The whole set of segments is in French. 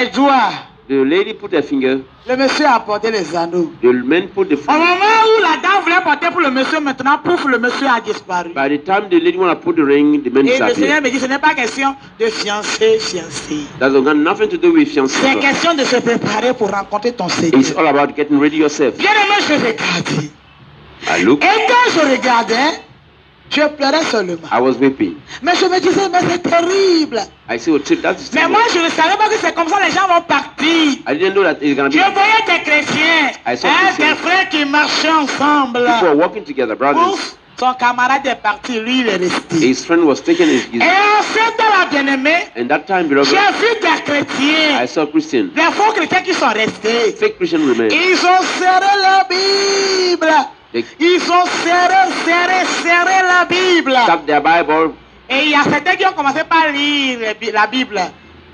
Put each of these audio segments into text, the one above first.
les doigts. The lady put her finger. Le monsieur a porté les anneaux. The man put the Au finger. moment où la dame voulait porter pour le monsieur, maintenant, pouf, le monsieur a disparu. By the time the lady wanna put the ring, the man Et le Seigneur disappeared. me dit, ce n'est pas question de fiancé. That's got nothing to do with fiancé. C'est question de se préparer pour rencontrer ton It's Seigneur. all about getting ready yourself. Bien aimé, je regardais. I looked. Et quand je regardais, je pleurais seulement. I was weeping. Mais je me disais, mais c'est terrible. I said, well, that's Mais moi, je ne savais pas que c'est comme ça, les gens vont partir. I didn't know that it's gonna Je be. voyais des chrétiens, I saw des Christians. frères qui marchaient ensemble. People were walking together, brothers. Ouf, son camarade est parti, lui, il est resté. His friend was taking his. Et en ce temps-là, bien-aimé, And that time, beloved, j'ai vu des chrétiens, I saw Christians, des faux chrétiens qui sont restés. fake Christian remain. Ils ont serré la Bible. They Ils ont serré la Bible. tapped their Bible. Et il y a certains qui ont commencé par lire la Bible.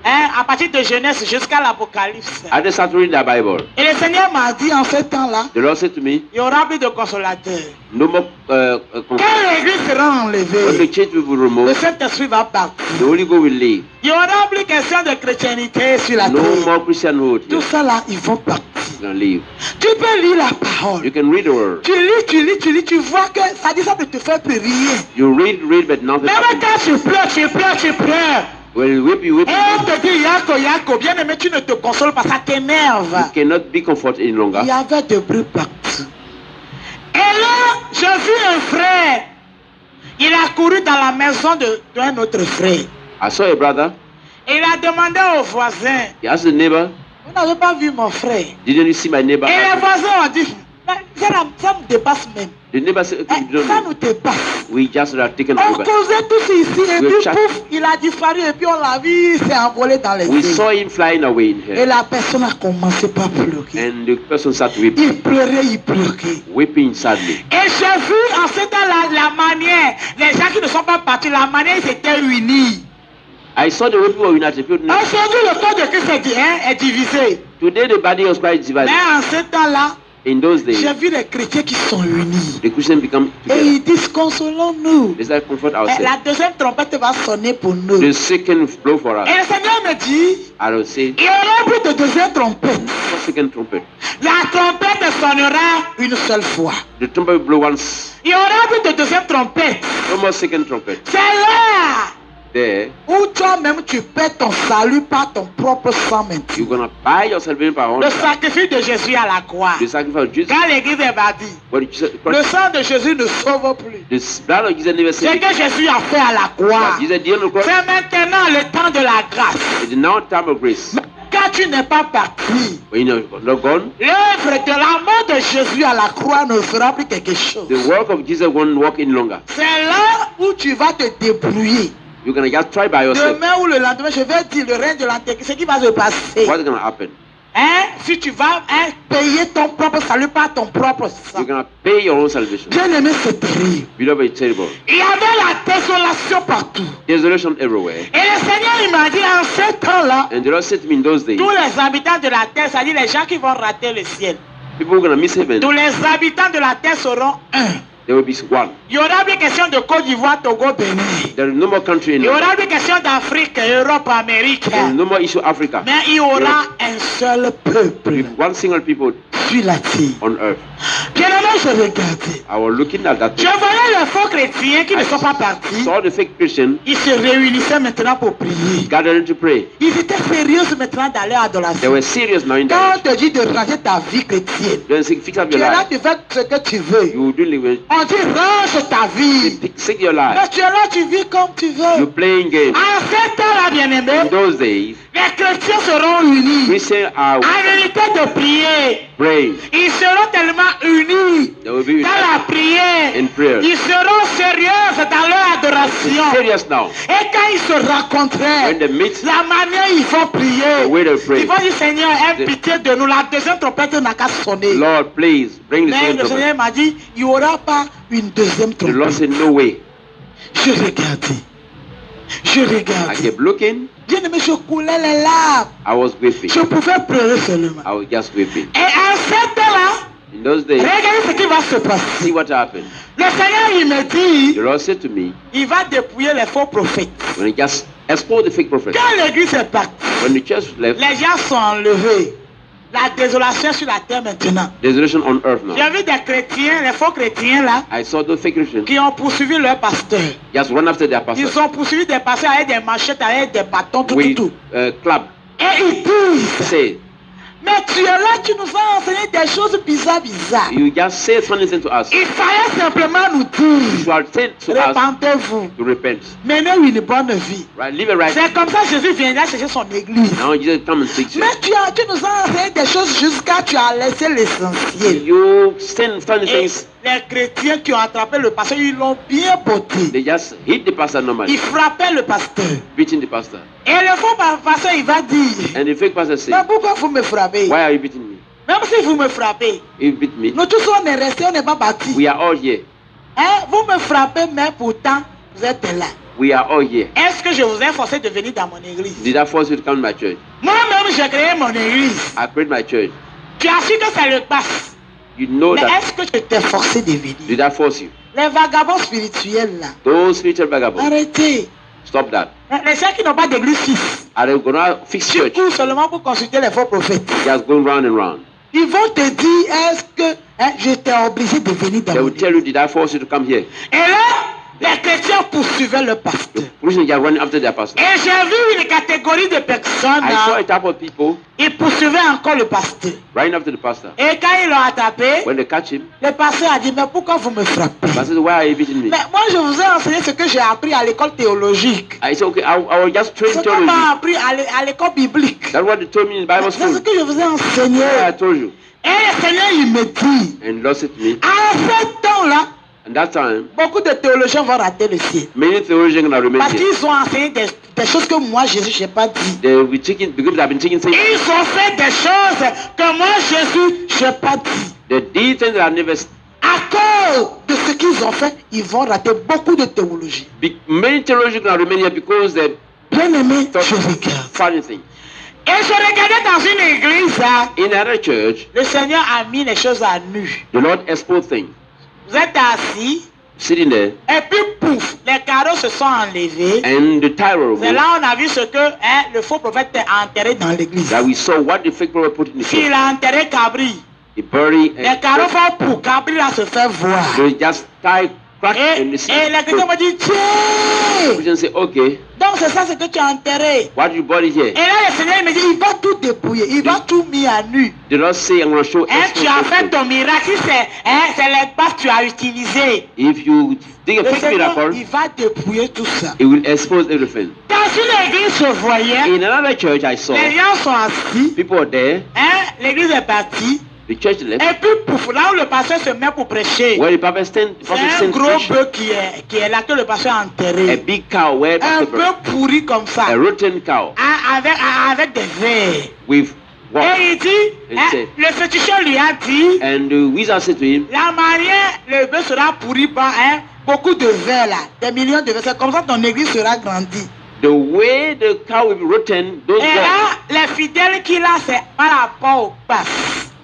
Hein, à partir de Genèse jusqu'à l'Apocalypse. I just started reading their Bible. Et le Seigneur m'a dit en ce temps-là, The Lord said to me, il n'y aura plus de consolateur. no more. Quand l'église sera When enlevée, the church will be le removed, Saint-Esprit va partir. the Holy Ghost will leave. Il n'y aura plus question de chrétienté sur la No terre. more Christianhood. Tout Yes, ça là, ils vont partir. it's gonna leave. Tu peux lire la You parole. can read the word. Tu lis, tu vois que ça dit ça ne te fait plus rien. You read, but nothing Même happens. quand tu pleures. Well, you weep, you weep. Et on te dit, Yako, bien aimé, tu ne te consoles pas, ça t'énerve. You cannot be comforted any longer. Il y avait des bruits partout. Et là, j'ai vu un frère. Il a couru dans la maison d'un autre frère. I saw a brother. Et il a demandé aux voisins, He asked the neighbor, vous n'avez pas vu mon frère? didn't you see my neighbor? Et les voisins ont dit, ça me dépasse même. The neighbor said, okay, you don't Ça know. nous dépasse. We just are taken On over. causait tous ici et We puis chat- pouf, il a disparu et puis on l'a vu, il s'est envolé dans les We airs. saw him flying away in Et here. la personne a commencé par pleurer. And the person started weeping, Il pleurait. weeping sadly. Et j'ai vu en ce temps la manière, les gens qui ne sont pas partis, la manière ils étaient unis. I saw the way people were united. People- Aujourd'hui, le corps de Christ est divisé. Today the body was quite divided. Mais en ce temps-là, In those days, j'ai vu les chrétiens qui sont unis. the Christians become Et together. ils disent, consolons-nous. They start comfort Et ourselves. la deuxième trompette va sonner pour nous. The second blow for us. Et le Seigneur me dit, I will say, il y aura plus de deuxième trompette. second trumpet. La trompette sonnera une seule fois. The trumpet will blow once. Il y aura plus de deuxième trompette. No more second trumpet. C'est là There, où toi-même tu perds ton salut par ton propre sang maintenant. you're gonna buy your salvation by Le own. sacrifice de Jésus à la croix. The sacrifice of Jesus. Quand l'église est bâtie, What Jesus, le sang de Jésus ne sauve plus. the blood of Jesus never Ce said. que Jésus a fait à la croix, Jesus did on the cross. c'est maintenant le temps de la grâce. It's now time of grace. Quand tu n'es pas parti, When you're not gone, l'œuvre de la mort de Jésus à la croix ne fera plus quelque chose. the work of Jesus won't work any longer. C'est là où tu vas te débrouiller. You're gonna just try by yourself. Demain ou le lendemain, je vais dire le règne de l'Antéchrist, ce qui va se passer. What's gonna happen? Hein? Si tu vas payer ton propre salut par ton propre sang. You're gonna pay your own salvation. Bien aimé, c'est terrible. Beloved, it's terrible. Il y avait la désolation partout. Desolation everywhere. Et le Seigneur, il m'a dit, en ce temps-là, And the Lord said to me in those days, tous les habitants de la terre, c'est-à-dire les gens qui vont rater le ciel, people are gonna miss heaven. tous les habitants de la terre seront un. There will be one. Il y aura plus question de Côte d'Ivoire, Togo, Bénin. There is no more country in Il y the world. aura plus question d'Afrique, Europe, Amérique. There is no more issue Africa. Mais il y aura un seul peuple With one single people sur la terre. on earth. Bien aimé, je regardais. I was looking at that. Je voyais les faux chrétiens qui ne sont pas partis. Saw the fake Christian Ils se réunissaient maintenant pour prier. gathering to pray. Ils étaient sérieux maintenant dans leur They adoration. were serious now in Quand on that. te dit de ranger ta vie chrétienne, Then say, fix up tu your es là, life. tu fais ce que tu veux. You do live. On dit range ta vie. Fix your life. Mais tu es là, tu vis comme tu You're veux. playing games. En ce temps-là, bien In aimé, those days, les chrétiens seront unis. Christians are En vérité de prier. praying. Ils seront tellement unis They will be dans la prière. in prayer. Ils seront sérieux dans leur adoration. Serious now. Et quand ils se rencontreraient, When they meet, la manière ils vont prier, the way they pray. ils vont dire Seigneur, aie pitié de nous. La deuxième trompette n'a qu'à sonner. Lord, please bring the Mais second le trumpet. Seigneur m'a dit, il n'y aura pas une deuxième The Lord trompette. said, no way. Je regardais. Je I regardais. kept looking. Bien aimé, je coulais les larmes. I was weeping. Je pouvais pleurer seulement. I was just weeping. Et à ce temps-là, In those days, regardez ce qui va se see passer. what happened. Le Seigneur, il me dit, The Lord said to me, il va dépouiller les faux prophètes. when he just expose the fake prophet. Quand l'église est partie, When the church left, les gens sont enlevés. La désolation sur la terre maintenant. desolation on earth now. J'ai vu des chrétiens, les faux chrétiens là, I saw those fake Christians qui ont poursuivi leur pasteur. just run after their pastor Ils ont poursuivi des pasteurs avec des machettes, avec des bâtons, tout, with tout. club. Et ils disent, Say, mais tu es là, tu nous as enseigné des choses bizarres. you just say funny thing to us. Il fallait simplement nous You dire, are sent to us répentez-vous, to repent. menez une bonne vie. Right? Live it right. C'est comme ça que Jésus viendra chercher son église. Now Jesus come and teach you. Mais tu nous as enseigné des choses jusqu'à tu as laissé l'essentiel. You send funny Et things. les chrétiens qui ont attrapé le pasteur, ils l'ont bien botté. They just hit the pastor normally, Ils frappaient le pasteur. beating the pastor. Et le faux pasteur, il va dire, And the fake pastor say, mais pourquoi vous me frappez? why are you beating me? Même si vous me frappez, You beat me. nous tous on est restés, on n'est pas bâtis. We are all here. Hein? Vous me frappez, mais pourtant, vous êtes là. We are all here. Est-ce que je vous ai forcé de venir dans mon église? Did I force you to come to my church? Moi-même, j'ai créé mon église. I created my church. Tu as su que ça le passe. You know Mais that. est-ce que je t'ai forcé de venir? Did I force you? Les vagabonds spirituels là, Those spiritual vagabonds. arrêtez. Stop that. Les gens qui n'ont pas d'église fixe, Are they gonna fix tu church? cours seulement pour consulter les faux prophètes. Just going round and round. Ils vont te dire, est-ce que je t'ai obligé de venir dans They mon will église? tell you, did I force you to come here? Et là, les chrétiens poursuivaient le pasteur. Christians are running after their pastor. Et j'ai vu une catégorie de personnes, I saw hein, a type of people ils poursuivaient encore le pasteur. running after the pastor. Et quand ils l'ont attrapé, When they catch him, le pasteur a dit, mais pourquoi vous me frappez? pastor said, why are you beating me? Mais moi, je vous ai enseigné ce que j'ai appris à l'école théologique. I said, okay, I was just Ce trained qu'on theology. m'a appris à l'école biblique. That's what they told me in Bible C'est ce school. que je vous ai enseigné. Yeah, I told you. Et le Seigneur, il me dit, And Lord said to me, à ce temps-là, and that time, beaucoup de théologiens vont rater le ciel. many theologians are remain Parce here. qu'ils ont enseigné des choses que moi, Jésus, je n'ai pas dit. They will be taking, because they've been taking things. Ils ont fait des choses que moi, Jésus, je n'ai pas dit. They did things that I never. À cause de ce qu'ils ont fait, ils vont rater beaucoup de théologie. Many theologians are remain here because they Bien aimé, thought je regarde. funny things. Et je regardais dans une église, hein, In another church, le Seigneur a mis les choses à nu. the Lord exposed things. Vous êtes assis, Sitting there, et puis pouf, les carreaux se sont enlevés. and the tire C'est là on a vu ce que le faux prophète a enterré dans l'église. that we saw what the fake prophet put in the church. S'il a enterré Cabri, He buried les carreaux font pour Cabri là se fait voir. they just tie crack Et in the les chrétiens me disent, tiens, Christians say, okay, donc c'est ça ce que tu as enterré. what did you bury here? Et là le Seigneur il me dit, il va tout dépouiller, il va tout mis à nu. The Lord say, I'm going to show Hein, tu as fait exposed. ton miracle, si c'est les bases que tu as utilisées. If you dig a Le fake Seigneur, miracle, il va dépouiller tout ça. it will expose everything. Dans une église, je voyais, In another church I saw, les gens sont assis, people are there, hein, l'église est partie, the church left, et puis pouf, là où le pasteur se met pour prêcher, where the prophet stand, c'est un gros bœuf qui est là que le pasteur a a enterré. big cow, where Un pastor bœuf pourri comme ça, a rotten cow hein, avec des vers. with what? Et il dit, hein, c'est- le féticheur lui a dit, And the wizard said to him, la manière, le bœuf sera pourri par beaucoup de vers là, des millions de vers. C'est comme ça que ton église sera grandie. the way the cow will be rotten, those Et gods. là, les fidèles qu'il a, c'est par rapport au passe.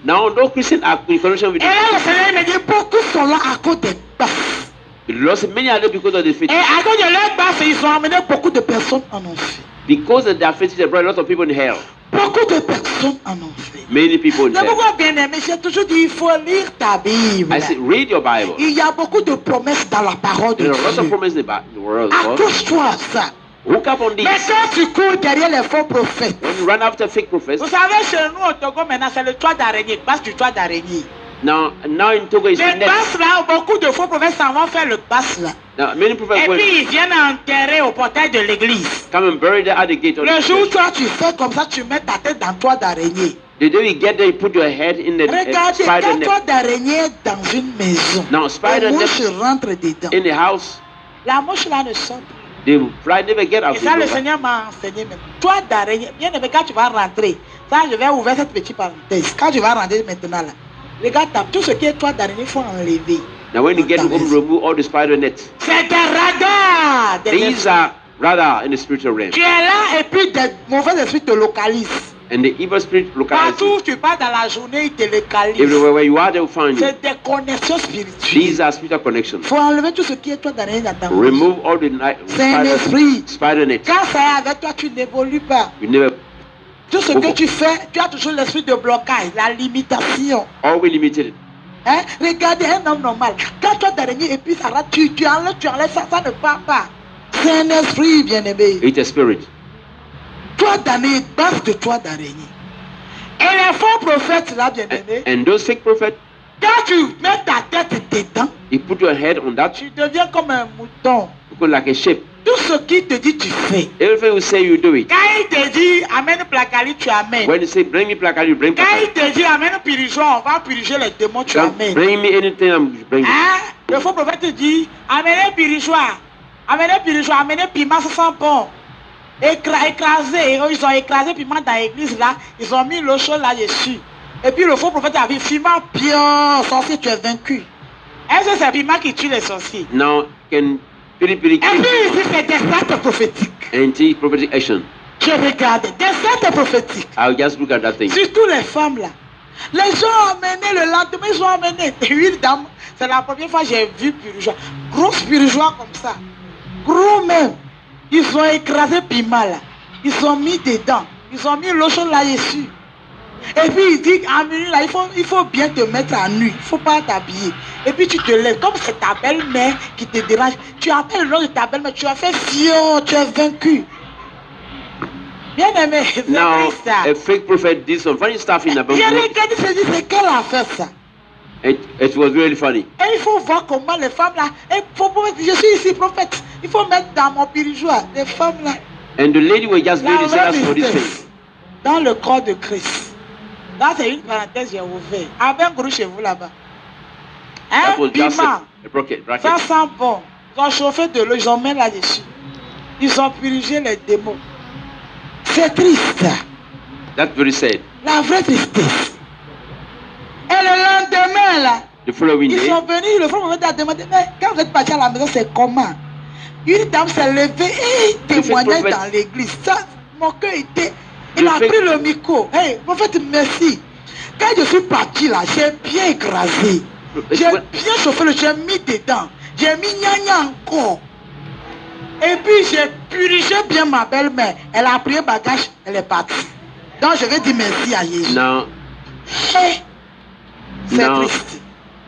Now those Christians are in connection with Et là, le Seigneur me dit, beaucoup sont là à cause des passes. the Lord said many are there because of the faith. Et à cause de leur passe, ils ont amené beaucoup de personnes en enfer. Because of their faith, they brought a lot of people in hell. Beaucoup de personnes en enfer. Many people in C'est hell. pourquoi, bien aimé, j'ai toujours dit, il faut lire ta Bible. I said, read your Bible. Il y a beaucoup de promesses dans la parole de There are lots of Dieu. promises in the word of God. Accroche-toi à ça. Hook up on this. Mais quand tu cours derrière les faux prophètes, When you run after fake prophets, vous savez, chez nous au Togo, maintenant, c'est le toit d'araignée, passe du toit d'araignée. now in Togo it's Les net. passes là, beaucoup de faux prophètes s'en vont faire le passe là. Now many prophets Et will puis ils viennent enterrer au portail de l'église. come and bury them at the gate of Le the jour où church. toi tu fais comme ça, tu mets ta tête dans le toit d'araignée. The day you get there, you put your head in the Regardez, spider quand net. toit d'araignée est dans une maison, Now spider les net mouches rentrent dedans. in the house, La mouche là ne sort plus. the fly never get out. Et ça, le Seigneur m'a enseigné même. Toi d'araignée, bien aimé, quand tu vas rentrer, ça, je vais ouvrir cette petite parenthèse. Quand tu vas rentrer maintenant là, regarde, tout ce qui est toi d'araignée, il faut enlever. Now when you get Dans ta home, maison. remove all the spider nets. C'est des radars. des These esprits. are rather in the spiritual realm. Tu es là et puis des mauvais esprits te localisent. And the evil spirit localizes Partout où tu pars dans la journée, ils te localisent. everywhere where you are, they will find you. C'est des connexions spirituelles. These are spiritual connections. Il faut enlever tout ce qui est toi d'araignée dans ta maison. Remove all the C'est un esprit. spider nets. Quand ça est avec toi, tu n'évolues pas. You never Tout ce que tu fais, tu as toujours l'esprit de blocage, la limitation. Always limited. Hein? Regardez un homme normal. Quand toi d'araignée et puis ça rate, tu enlèves ça, ça ne part pas. C'est un esprit, bien-aimé. It's a spirit. Toi d'araignée, base de toi d'araignée. Et les faux prophètes là, bien-aimé, And those fake prophets, quand tu mets ta tête dedans, you put your head on that, tu deviens comme un mouton. you go like a sheep. Tout ce qu'il te dit, tu fais. Everything you say, you do it. Quand il te dit, amène placali, tu amènes. When you say, bring me placard, you bring Quand il placard. te dit, amène pirigeon, on va piriger les démons, tu amènes. Bring me anything, I'm bringing. Hein? Le faux prophète te dit, amenez pirigeois, amenez piment, ça sent bon. Écrasé, ils ont écrasé piment dans l'église là, ils ont mis l'eau chaude là dessus. Et puis le faux prophète a dit, piment bien, sorcier, tu es vaincu. Est-ce que c'est piment qui tue les sorciers? Now, can piri Et puis kill ici, c'est des actes prophétiques. anti-prophetic action? Je regarde, des actes prophétiques. I'll just look at that thing. Surtout les femmes là. Les gens ont amené le lendemain, ils ont amené 8 dames. C'est la première fois que j'ai vu pirigeois. Gros pirigeois comme ça. Gros même. Ils ont écrasé piment là. Ils ont mis dedans. Ils ont mis l'eau chaude là-dessus. Et puis il dit, à minuit là, il faut bien te mettre à nu. Il ne faut pas t'habiller. Et puis tu te lèves. Comme c'est ta belle-mère qui te dérange, tu appelles le nom de ta belle-mère. Tu as fait fion, tu es vaincu. Bien aimé, c'est Now, ça. a fake prophet did some funny stuff in the J'ai Bible. regardé, je dis, c'est quelle a fait ça? It was really funny. Et il faut voir comment les femmes là, et faut, je suis ici prophète, il faut mettre dans mon pirigeois, les femmes là, And the lady was just la doing the vraie same for this tristesse thing. dans le corps de Christ. Là c'est une parenthèse, j'ai ouvert. Avec un gros chez vous là-bas. That Hein, was just piment, a bracket. ça sent bon. Ils ont chauffé de l'eau, ils ont mis là-dessus. Ils ont purgé les démons. C'est triste. That's very sad. La vraie tristesse. Et le lendemain là, The following ils day, sont venus, le frère m'a demandé, mais quand vous êtes parti à la maison, c'est comment? Une dame s'est levée et témoignait prophète. dans l'église. Ça, mon cœur était... Il Le a fait- pris le micro. Hey, prophète, merci. Quand je suis parti là, j'ai bien écrasé. J'ai bien chauffé, j'ai mis dedans. J'ai mis gna encore. Et puis j'ai purgé bien ma belle-mère. Elle a pris un bagage, elle est partie. Donc je vais dire merci à Jésus. now Hey, c'est No. triste.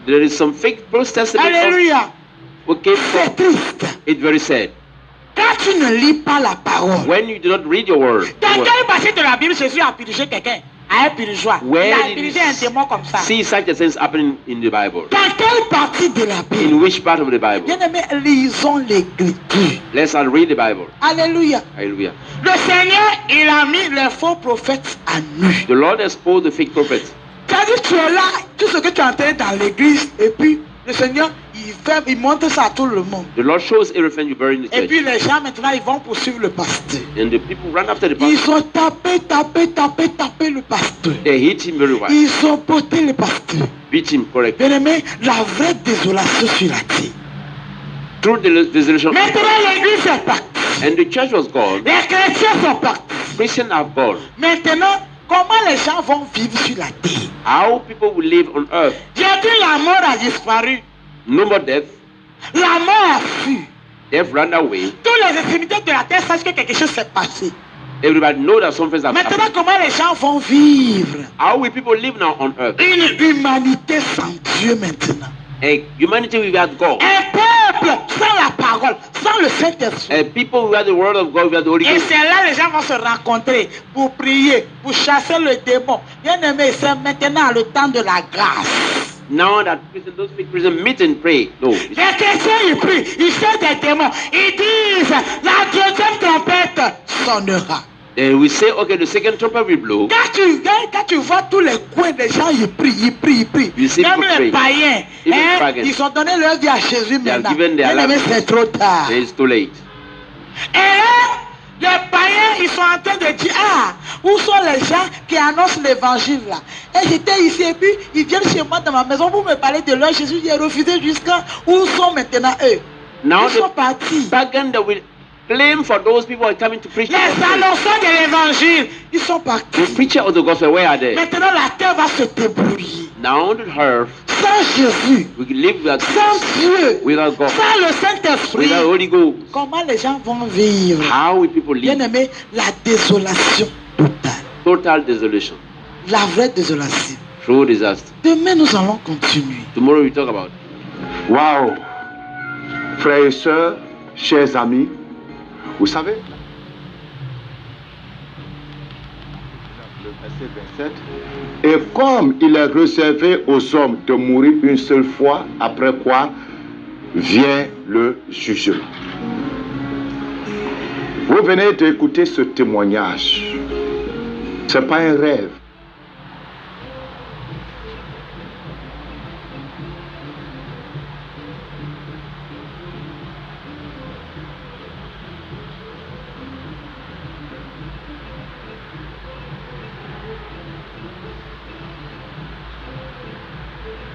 there is some fake protestants Alléluia. who came C'est from. triste. It's very sad. Quand tu ne lis pas la parole. When you do not read your word, Dans quel passage de la Bible Jésus a purgé quelqu'un? À un pirigeois. Il where a did purgé you un démon comme ça. see such a things happening in the Bible? Dans quelle partie de la In Bible? which part of the Bible? Bien aimé, lisons l'écriture. Let's all read the Bible. Alléluia. Hallelujah. Le Seigneur, il a mis les faux prophètes à nu. The Lord exposed the fake prophets. C'est-à-dire, tu es là, tout ce que tu as entendu dans l'église, et puis le Seigneur, il montre ça à tout le monde. The Lord shows everything you bury in the Et puis church. les gens maintenant, ils vont poursuivre le pasteur. And the people run after the pastor. Ils ont tapé le pasteur. They hit him very well. Ils ont porté le pasteur. Beat him correctly. Bien aimé, la vraie désolation sur la terre. Through the desolation of the Maintenant, church. l'église est partie. And the church was gone. Les chrétiens sont partis. Christians have gone. Maintenant, comment les gens vont vivre sur la terre? How people will live on earth. J'ai dit la mort a disparu. No more death. La mort a fui. Death ran away. Tous les extrémités de la terre sachent que quelque chose s'est passé. Everybody know that something has Maintenant, happened. comment les gens vont vivre? How will people live now on earth? Une humanité sans Dieu maintenant. A humanity without God. Un peuple sans la parole, sans le Saint-Esprit. A people without the word of God, without the Holy Et Ghost. c'est là les gens vont se rencontrer pour prier, pour chasser le démon. Bien aimé, c'est maintenant le temps de la grâce. Now that Christians, those big Christians meet and pray. No. Les chrétiens, ils prient, ils chassent des démons. Ils disent, la deuxième trompette sonnera. Then we say, okay, the second trumpet will blow. Quand tu vois tous les coins des gens, ils prient. You see Même people les pray. païens, Even hein, pagans. ils ont donné leur vie à Jésus They have maintenant. given their Bien aimé, life. c'est trop tard. Then it's too late. Et là, les païens, ils sont en train de dire, ah, où sont les gens qui annoncent l'évangile là? Et j'étais ici et puis ils viennent chez moi dans ma maison pour me parler de leur Jésus. J'ai refusé jusqu'à où sont maintenant eux? Now Ils sont the partis. pagan that will claim for those people who are coming to preach the Les gospel. annonceurs de l'évangile, ils sont partis. The preacher of the gospel, where are they? Maintenant, la terre va se débrouiller. Now on the earth, Sans Jésus, we can live without sans Dieu, without God, sans le Saint-Esprit, without Holy Ghost. comment les gens vont vivre? How will people Bien live? aimé, la désolation totale. Total desolation. La vraie désolation. True disaster. Demain, nous allons continuer. Tomorrow we talk about. Waouh! Frères et sœurs, chers amis, vous savez, le verset 27, et comme il est réservé aux hommes de mourir une seule fois, après quoi vient le jugement. Vous venez d'écouter ce témoignage. Ce n'est pas un rêve.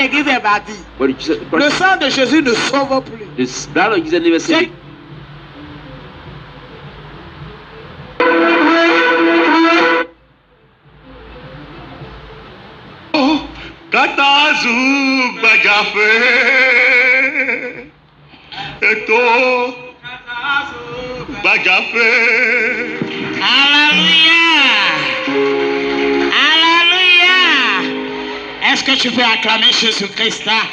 L'église est bâtie. But Jesus, Le sang de Jésus ne sauve plus. the blood of Jesus never saved. Katazu bajafe eto bajafe. Alléluia. Alléluia. Est-ce que tu peux acclamer Jésus-Christ, hein?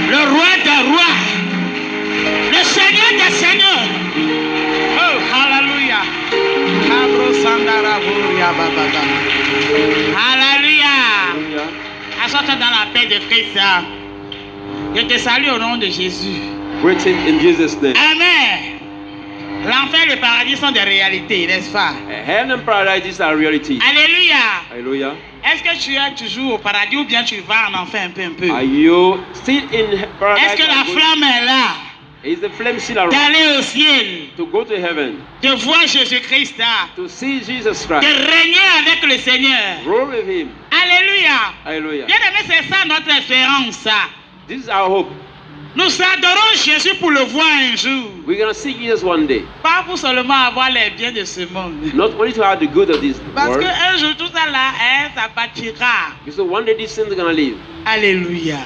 Le roi des rois, le Seigneur des seigneurs. Oh, alléluia. Alléluia. Assois-toi dans la paix de Christ. Hein? Je te salue au nom de Jésus. Written in Jesus' name. Amen. L'enfer et le paradis sont des réalités, n'est-ce pas? Heaven and paradise are reality. Alléluia. Hallelujah. Est-ce que tu es toujours au paradis ou bien tu vas en enfer un peu? Are you still in paradise? Est-ce que la flamme est là? Is the flame still around? D'aller au ciel, To go to heaven, de voir Jésus-Christ, hein? to see Jesus De Christ, régner avec le Seigneur. roll with Him. Alléluia. Hallelujah. Bien aimé, c'est ça notre espérance. Hein? This is our hope. Nous adorons Jésus pour le voir un jour. We're gonna see Jesus one day. Pas pour seulement avoir les biens de ce monde. Not only to have the good of this Parce world, qu'un jour tout ça là, hein, ça bâtira. because one day these things are gonna leave. Alléluia.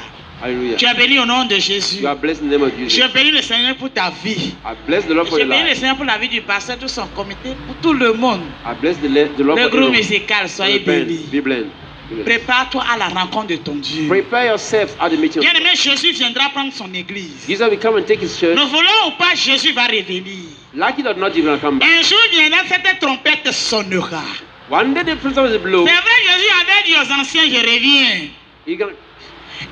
Hallelujah. Tu es béni au nom de Jésus. You are blessed in the name of Je Jesus. bénis le Seigneur pour ta vie. I bless the Lord for Je your bénis le life. Seigneur pour la vie du pasteur, tout son comité, pour tout le monde. I bless the Lord Le for groupe your musical, soyez bénis. Be blessed. Prépare-toi à la rencontre de ton Dieu. Prepare yourselves at the meeting. Bien aimé, Jésus viendra prendre son église. Jesus will come and take his church. Nous voulons ou pas, Jésus va revenir. Like it or not, he's gonna come back. Un jour viendra, cette trompette sonnera. One day the prince will blow. C'est vrai, Jésus avait dit aux anciens, je reviens. He's gonna,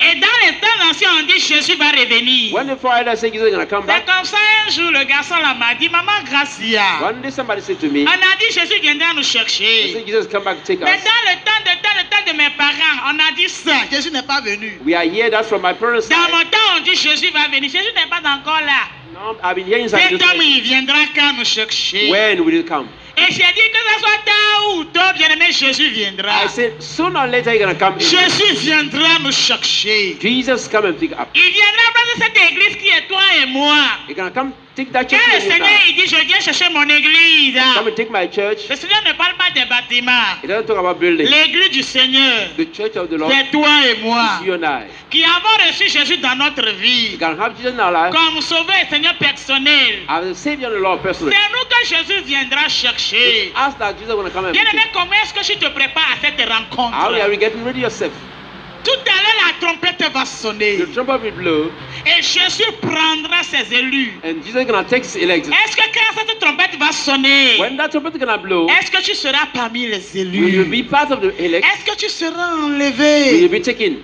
Et dans les temps anciens, on dit, Jésus va revenir. when the foreigner say Jesus is gonna come C'est back, comme ça, un jour, le garçon là m'a dit, maman Gracia. one day somebody said to me, On a dit, Jésus viendra nous they chercher. say Jesus come back to take Mais us. dans le temps de mes parents, on a dit ça. Jésus n'est pas venu. We are here. That's from my parents' Dans mon side. temps, on dit Jésus va venir. Jésus n'est pas encore là. No, I've been hearing Cet something. homme, il viendra quand nous chercher. When will it come? Et j'ai dit que ce soit tard ou tôt, bien aimé, Jésus viendra. I said sooner or later he's gonna come. In. Jésus viendra nous chercher. Jesus come and pick up. Il viendra prendre cette église qui est toi et moi. He's gonna come take that church. Quand le from you Seigneur now. il dit je viens chercher mon église, Come and take my church. le Seigneur ne parle pas des bâtiments. He doesn't talk about building. L'église du Seigneur, The church of the Lord c'est toi et moi is you and I. qui avons reçu Jésus dans notre vie You can have Jesus in our life comme sauveur et Seigneur personnel. as a Savior and the Lord personally. C'est nous que Jésus viendra chercher. Ask that Jesus gonna come and Bien pick aimé, you. comment est-ce que tu te prépares à cette rencontre? How are you getting ready yourself? Tout à l'heure, la trompette va sonner The trumpet will blow, et Jésus prendra ses élus. and Jesus is gonna take his elect. Est-ce que quand cette trompette va sonner, When that trumpet is gonna blow, est-ce que tu seras parmi les will you élus? be part of the elect? Est-ce que tu seras Will you enlevé? be taken?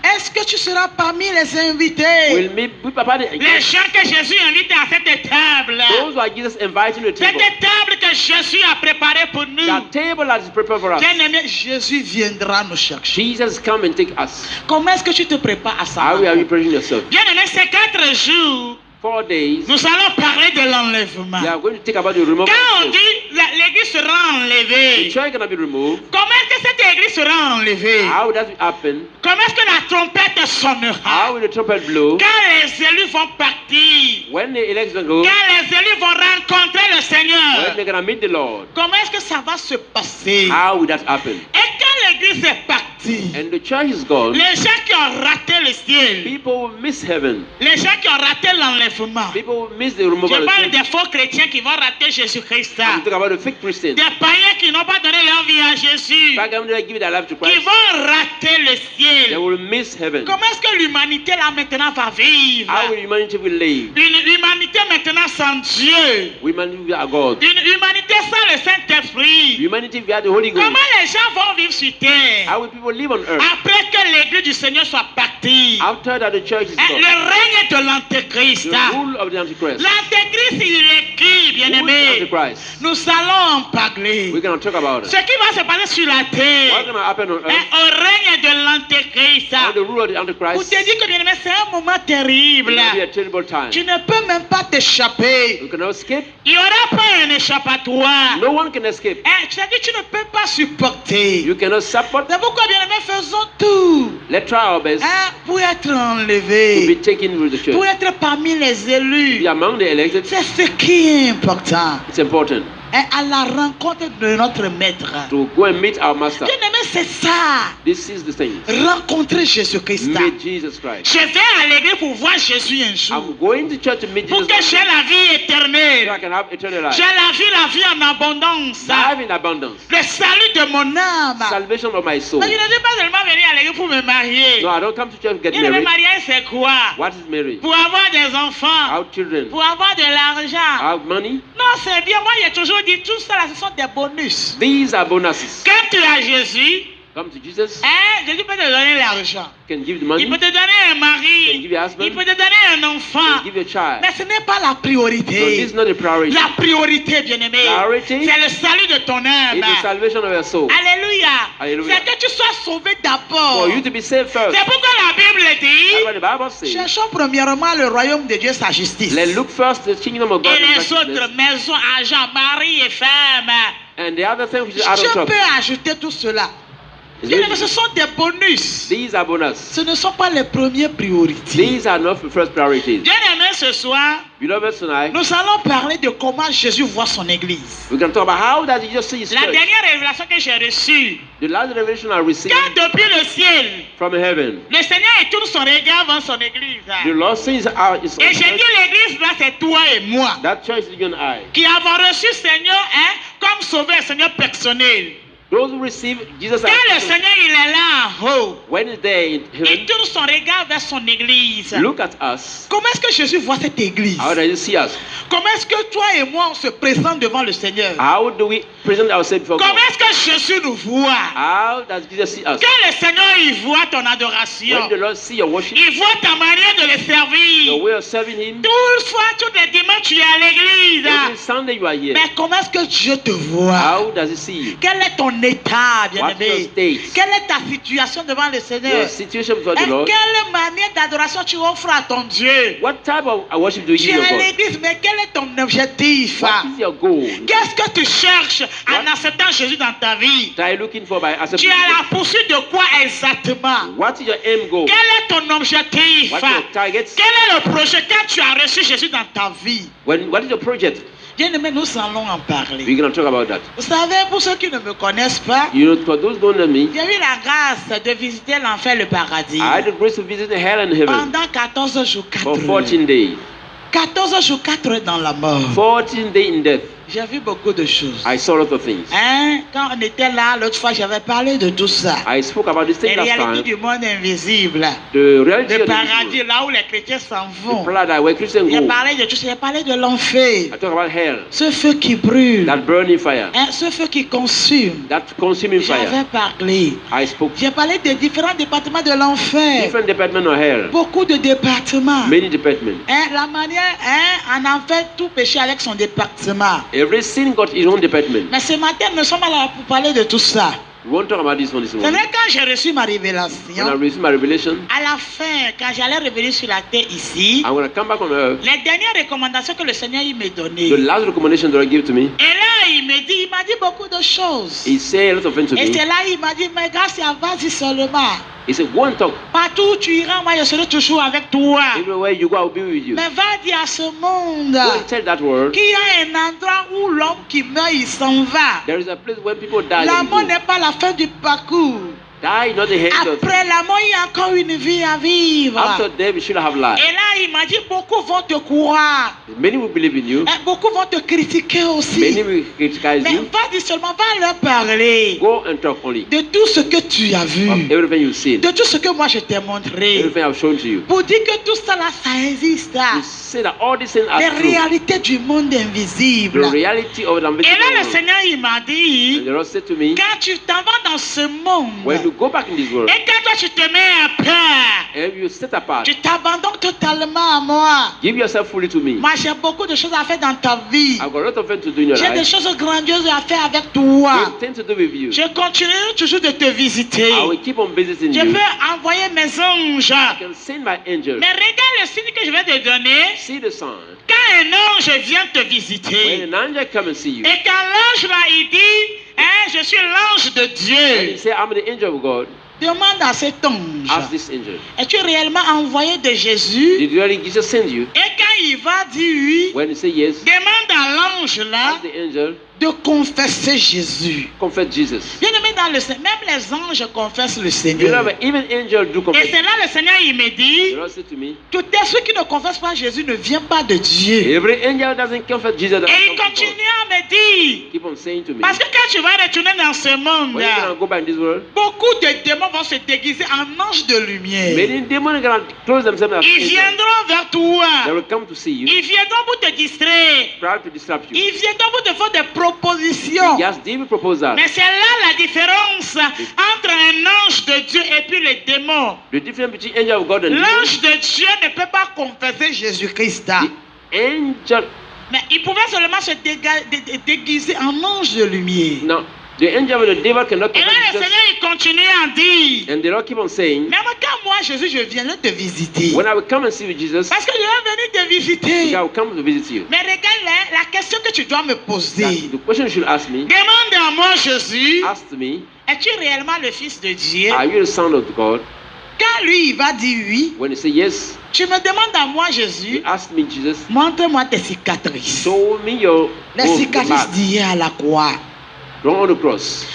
Est-ce que tu seras parmi les invités? Will me be part of the Les gens que Jésus invite à cette table. Those who are Jesus inviting to the table. Cette table que Jésus a préparée pour nous. That table that is prepared for us. Bien aimé, Jésus viendra nous chercher. Jesus come and take us. Comment est-ce que tu te prépares à ça? How are you preparing yourself? Bien aimé, ces 4 jours, 4 days. nous allons parler de l'enlèvement. We are going to take about the removal. Quand on of dit the l'église sera enlevée, church is gonna be removed. comment est-ce que cette église sera enlevée? How will that happen? Comment est-ce que la trompette sonnera? How will the trumpet blow? Quand les élus vont partir, When the elections go? quand les élus vont rencontrer le When Seigneur, they're gonna meet the Lord? comment est-ce que ça va se passer? How will that happen? Et quand l'église est partie, partie. and the church is gone, Les gens qui ont raté le ciel, people will miss heaven. les gens qui ont raté l'enlèvement. People will miss the removal Je of the parle church. des faux chrétiens qui vont rater Jésus-Christ. I'm talking about the fake Christians. Des païens qui n'ont pas donné leur vie à Jésus. Back when they give their life to Qui Christ, vont rater le they ciel. will miss heaven. Comment est-ce que l'humanité là maintenant va vivre? How will humanity will live? Une humanité maintenant sans Dieu. Humanity without God. Une humanité sans le Saint-Esprit. Humanity without the Holy Ghost. Comment les gens vont vivre sur terre How will people live on earth après que l'église du Seigneur soit partie? after that the church is Le gone? règne de l'Antéchrist. The rule of the Antichrist. L'Antéchrist, il est qui, bien Who is aimé? Antichrist? Nous allons en parler. We're going to talk about Ce it. qui va se passer sur la What's terre, going to happen on earth? au règne de l'Antéchrist. On the rule of the Vous Antichrist. te dites que, bien aimé, c'est un moment It terrible. will be a terrible time. Tu ne peux même pas t'échapper. You cannot escape. Il n'y aura pas un échappatoire. No one can escape. C'est-à-dire que tu ne peux pas supporter. You cannot support. C'est pourquoi, bien aimé, faisons tout Let's try our best pour être to enlevé, be taken with the pour church. être parmi les Be élus. among the elected. C'est ce qui est important. It's important À la rencontre de notre maître. to go and meet our master. Bien aimé, c'est ça. This is the thing. Rencontrer Jésus-Christ. Meet Jesus Christ. Je vais à l'église pour voir Jésus un jour. I'm going to church to meet Pour Jesus que Christ j'ai la vie so I éternelle. can have eternal life. J'ai la vie en abondance. Life in abundance. Le salut de mon âme. Salvation of my soul. Mais je ne suis pas seulement venu à l'église pour me marier. No, I don't come to church to get Bien aimé, married. mariage, c'est quoi? What is marriage? Pour avoir des enfants. Our children. Pour avoir de l'argent. Our money. Non, c'est bien. Moi, j'ai toujours dit tout ça, là, ce sont des bonus. These are bonuses. Quand tu as Jésus, Come to Jesus. Jésus peut te donner l'argent. Can give the money. Il peut te donner un Can mari. give you a husband. Il peut te donner un enfant. Can give you a child. Mais ce n'est pas la So this priorité. is not a priority. La priorité, bien-aimé, Priority c'est le salut de ton âme. It's the salvation of your soul. Alléluia. Alléluia. C'est que tu sois sauvé d'abord. For you to be saved first. C'est pourquoi la Bible That's dit, what the Bible says. cherchons premièrement le royaume de Dieu, sa justice. Let's look first the kingdom of God Et and les righteousness. autres, maisons, argent, mari et femme. And the other thing which is out Je of top. peux ajouter tout cela. is Bien-aimé, really- ce sont des bonus. These are bonus. Ce ne sont pas les premières priorités. These are not first priorities. Bien-aimé, ce soir, Beloved, tonight nous allons parler de comment Jésus voit son église. we can talk about how does Jesus see his La church. dernière révélation que j'ai reçue, The last revelation I received quand depuis le ciel, from heaven. le Seigneur tourne son regard vers son église. The Lord sees out his Et j'ai dit, l'église là, c'est toi et moi, That church is you and I. qui avons reçu Seigneur comme sauveur, Seigneur personnel. Those who receive Jesus Quand le as Seigneur il est là en haut, when is there in il heaven, tourne son regard vers son église. look at us. Comment est-ce que Jésus voit cette église? How does he see us? Comment est-ce que toi et moi on se présente devant le Seigneur? How do we present ourselves before Comment God? est-ce que Jésus nous voit? How does Jesus see us? Quand le Seigneur il voit ton adoration, When the Lord see your worship, il voit ta manière de le the servir. way of serving Him, Tous les dimanches tu es à l'église. every Sunday you are here. Mais comment est-ce que Dieu te voit? How does He see you? Quel est ton état, What's your bien-aimé? state? Quelle est ta situation devant le Your Seigneur? situation before Et the Lord. quelle manière d'adoration tu offres à ton Dieu? What type of worship do you Tu give es your à God? l'église, mais quel est ton objectif? What is your goal? Qu'est-ce que tu cherches en What? acceptant Jésus dans ta vie? What are you looking for by Tu accepting es à Jesus? la poursuite de quoi exactement? What is your aim goal? Quel est ton objectif? What is your target? Quel est le projet quand tu as reçu Jésus dans ta vie? What is your project? Bien-aimé, nous allons en parler. We're going to talk about that. Vous savez, pour ceux qui ne me connaissent pas, You know, for those who don't know me, j'ai eu la grâce de visiter l'enfer, le paradis. I had the grace to visit hell and heaven Pendant 14 jours, 4 for heures. 14 days. 14 jours, 4 heures dans la mort. 14 days in death. J'ai vu beaucoup de choses. I saw a lot of things. Quand on était là, l'autre fois, j'avais parlé de tout ça. I spoke about this Les thing last réalités time. du monde invisible. The reality Le of the paradis, world. là où les chrétiens s'en The vont. paradise where Christians J'ai go. parlé de tout ça. J'ai parlé de l'enfer. I talk about hell. Ce feu qui brûle. That burning fire. Ce feu qui consume. That consuming fire. J'avais parlé. I spoke. J'ai parlé des différents départements de l'enfer. Different departments of hell. Beaucoup de départements. Many departments. La manière, en enfer, tout péché avec son département. Every sin got his own department. Mais ce matin, nous sommes là pour parler de tout ça. We won't talk about this one this C'est morning. vrai, quand j'ai reçu ma When I révélation, receive my revelation, à la fin, quand j'allais revenir sur la terre ici, I'm going to come back on earth. les dernières recommandations que le Seigneur il m'a données. The last recommendation that I give to me, Et là, il m'a dit beaucoup de choses. he said a lot of things to Et me. c'est là, il m'a dit, mais gars, c'est vas-y seulement. He said, go and talk. Partout où tu iras, moi, je serai toujours avec toi. Everywhere you go, I'll be with you. Mais va dire à ce monde Go and tell that world. qu'il y a un endroit où l'homme qui meurt, il s'en va. There is a place where people die. La and mort go. n'est pas la fin du parcours. Die not the hands of. Après la mort, il y a encore une vie à vivre. After death, you should have life. Et là, il m'a dit, beaucoup vont te croire. Many will believe in you. Et beaucoup vont te critiquer aussi. Many will criticize Mais you. vas-y seulement, va leur parler Go and talk only de tout ce que tu as vu, of everything you've seen, de tout ce que moi je t'ai montré. everything I've shown to you. Pour dire que tout ça là, ça existe. You say that all these things Les are true. réalités du monde invisible. The reality of the Et invisible là, le world. Seigneur, il m'a dit, And the Lord said to me, quand tu t'en vas dans ce monde, when you go back in this world et quand toi tu te mets à peur, and you set apart, tu t'abandonnes totalement à moi. give yourself fully to me. Moi, j'ai beaucoup de choses à faire dans ta vie. I've got a lot of things to do in your J'ai des life. choses grandioses à faire avec toi. Great things to do with you. Je continue toujours de te visiter. I will keep on visiting Je you. peux envoyer mes anges. I can send my angel. Mais regarde le signe que je vais te donner. See the sign. Quand un ange vient te visiter, When an angel come and see you, et quand l'ange là, il dit, hein, je suis l'ange de and he Dieu, say, I'm the angel of God, demande à cet ange, ask this angel, es-tu réellement envoyé de Jésus? did really Jesus send you? Et quand il va dire oui, When you say yes, demande à l'ange là ask the angel, de confesser Jésus. confess Jesus. Bien aimé dans le Seigneur, même les anges confessent le You Seigneur. know, even angel do Et confess. c'est là le Seigneur, il me The dit, Lord said to me, tout esprit qui ne confesse pas Jésus ne vient pas de Dieu. every angel doesn't confess Jesus. Et il continue à me dire, Keep on saying to me, parce que quand tu vas retourner dans ce monde, when you're going to go back in this world, beaucoup de démons vont se déguiser en anges de lumière. many demons are going to close themselves as Ils angels. viendront vers They toi. will come to see you, Ils viendront pour te distraire. try to disrupt you. Ils viendront pour te faire des propositions. Just give me proposal. Mais c'est là la différence entre un ange de Dieu et puis les démons. The difference between angel of God and demons, L'ange de Dieu ne peut pas confesser Jésus-Christ. the angel, Mais il pouvait seulement se déguiser en ange de lumière. now, the angel of the devil cannot Et là, confess le Jesus. Seigneur, il continue à dire, And the Lord keep on saying, même quand moi, Jésus, je viendrai te visiter. when I will come and see you, Jesus, Parce que je vais venir te visiter. I will come to visit you. Mais regarde la question que tu dois me poser. The question you should ask me, Demande à moi, Jésus, ask me, es-tu réellement le Fils de Dieu? are you the son of God? Quand lui, il va dire oui, When you say yes, tu me demandes à moi, you Jésus, ask me, Jesus, montre-moi tes cicatrices. show me your Les cicatrices mark. d'hier à la croix. Don't on the cross.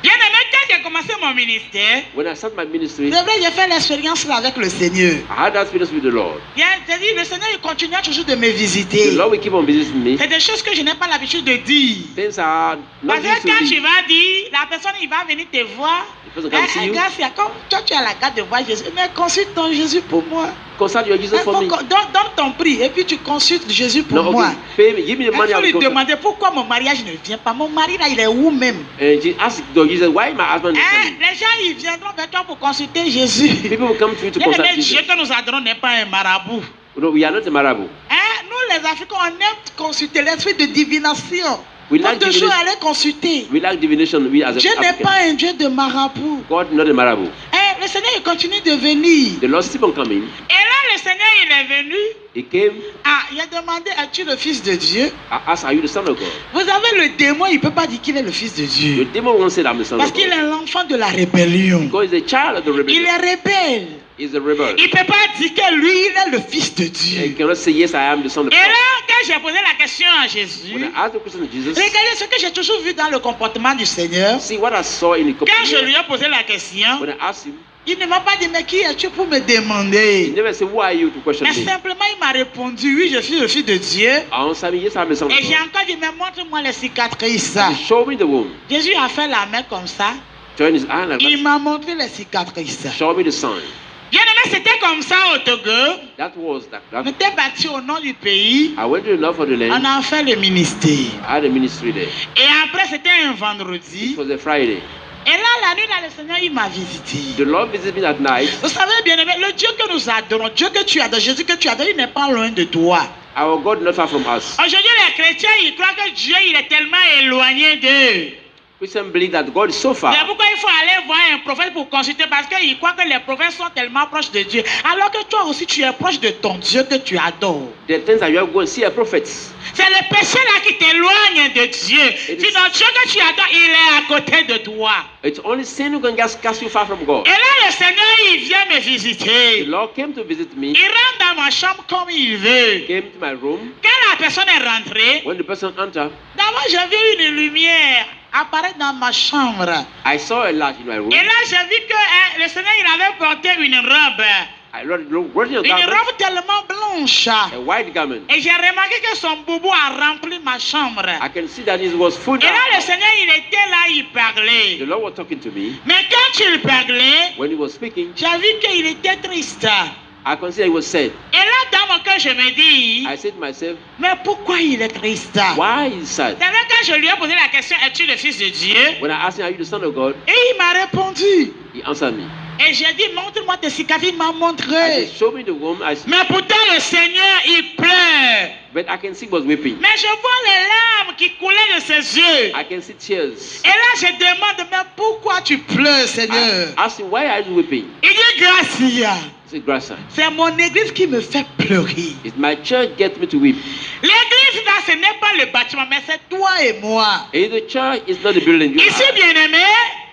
Bien aimé, quand j'ai commencé mon ministère, When I start my ministry, c'est vrai, j'ai fait l'expérience là avec le Seigneur. I had that experience with the Lord. Bien, c'est-à-dire, le Seigneur, il continue toujours de me The visiter. Lord will keep on visiting me. C'est des choses que je n'ai pas l'habitude de dire. Things are not Parce used que to quand me. tu vas dire, la personne, il va venir te voir. The person can see you. Regarde, c'est comme toi, tu as la garde de voir Jésus. Mais consulte ton Jésus pour moi. Consult your Jesus for me. Donne ton prix et puis tu consultes Jésus pour No, moi. okay. Pay me. Give me the Il money. I faut will lui consult. demander pourquoi mon mariage ne vient pas. Mon mari là, il est où même? And ask Jesus, why my husband is Hein? coming? Les gens, ils viendront vers toi pour consulter Jésus. People will come to you to Bien consult aimé, Dieu Jesus. que nous adorons n'est pas un marabout. No, we are not a marabout. Hein? Nous, les Africains, on aime consulter l'esprit de divination. We Il faut like toujours divination. aller consulter. We like divination. We as Dieu a n'est African. pas un Dieu de marabout. God not a marabout. Hein? Le Seigneur, il continue de venir. The Lord keep on coming. Et là, le Seigneur, il est venu. He came. Ah, il a demandé, es-tu le Fils de Dieu? I asked, are you the son of God? Vous avez le démon, il ne peut pas dire qu'il est le Fils de The Dieu. demon won't say that I'm the son Parce of qu'il God. est l'enfant de la rébellion. Because he's a child of the Il rebellion. est rebelle. He's a rebel. Il ne peut pas dire que lui, il est le Fils de And he Dieu. cannot say, yes, I am the son of Et God. là, quand j'ai posé la question à Jésus, When I asked the question to Jesus, regardez ce que j'ai toujours vu dans le comportement du Seigneur. see what I saw in the Quand je company. lui ai posé la question, When I asked him, il ne m'a pas dit, mais qui es-tu pour me he demander? never said, who are you to question Mais me? simplement, il m'a répondu, oui, je suis le Fils de Dieu. I answered him, yes, I'm the son of Et j'ai God. encore dit, mais montre-moi les cicatrices. He show me the womb. Jésus a fait la main comme ça. Turn his hand like Il that. m'a montré les cicatrices. Show me the sign. Bien aimé, c'était comme ça au Togo. That was that. On that. était bâtis au nom du pays. I went to the north of the On land. a fait le ministère. I had a ministry there. Et après, c'était un vendredi. It was a Friday. Et là, la nuit, là, le Seigneur, il m'a visité. The Lord visited me that night. Vous savez, bien aimé, le Dieu que nous adorons, Dieu que tu adores, Jésus que tu adores, il n'est pas loin de toi. Our God not far from us. Aujourd'hui, les chrétiens, ils croient que Dieu, il est tellement éloigné d'eux. Christians believe that God is so far. C'est pourquoi il faut aller voir un prophète pour consulter, parce qu'ils croient que les prophètes sont tellement proches de Dieu. Alors que toi aussi, tu es proche de ton Dieu que tu adores. The things that you have to go and see a prophet. C'est le péché là qui t'éloigne de Dieu. Sinon, Dieu que tu adores, il est à côté de toi. It's only sin who can just cast you far from God. Et là, le Seigneur, il vient me The visiter. Lord came to visit me. Il rentre dans ma chambre comme il veut. Came to my room. Quand la personne est rentrée, When the person entered, d'abord j'ai vu une lumière apparaître dans ma chambre. I saw a light in my room. Et là, j'ai vu que le Seigneur, il avait porté une robe. I wrote a Une garment, robe tellement blanche. a white garment. Et j'ai remarqué que son boubou a rempli ma chambre. I can see that it was full. Et là, le Seigneur, il était là, il The parlait. Lord was talking to me. Mais quand il parlait, When he was speaking, j'ai vu qu'il était triste. I considered he was sad. Et là, dans mon cœur, je me dis, I said to myself, mais pourquoi il est triste? why is he sad? C'est vrai, quand je lui ai posé la question, es-tu le fils de Dieu? When I asked him, are you the son of God? Et il m'a répondu. He answered me. Et j'ai dit, montre-moi tes cicatrices. Il m'a I montré. said, show me the womb. Mais pourtant, le Seigneur, il pleure. But I can see he was weeping. Mais je vois les larmes qui coulaient de ses yeux. I can see tears. Et là, je demande, mais pourquoi tu pleures, I Seigneur? asked him, why are you weeping? Il dit, Gracia. He said, Grasa. C'est mon église qui me fait pleurer. It's my church get me to weep. L'église, là, ce n'est pas le bâtiment, mais c'est toi et moi. And the church is not the building. You Ici, are. bien-aimé,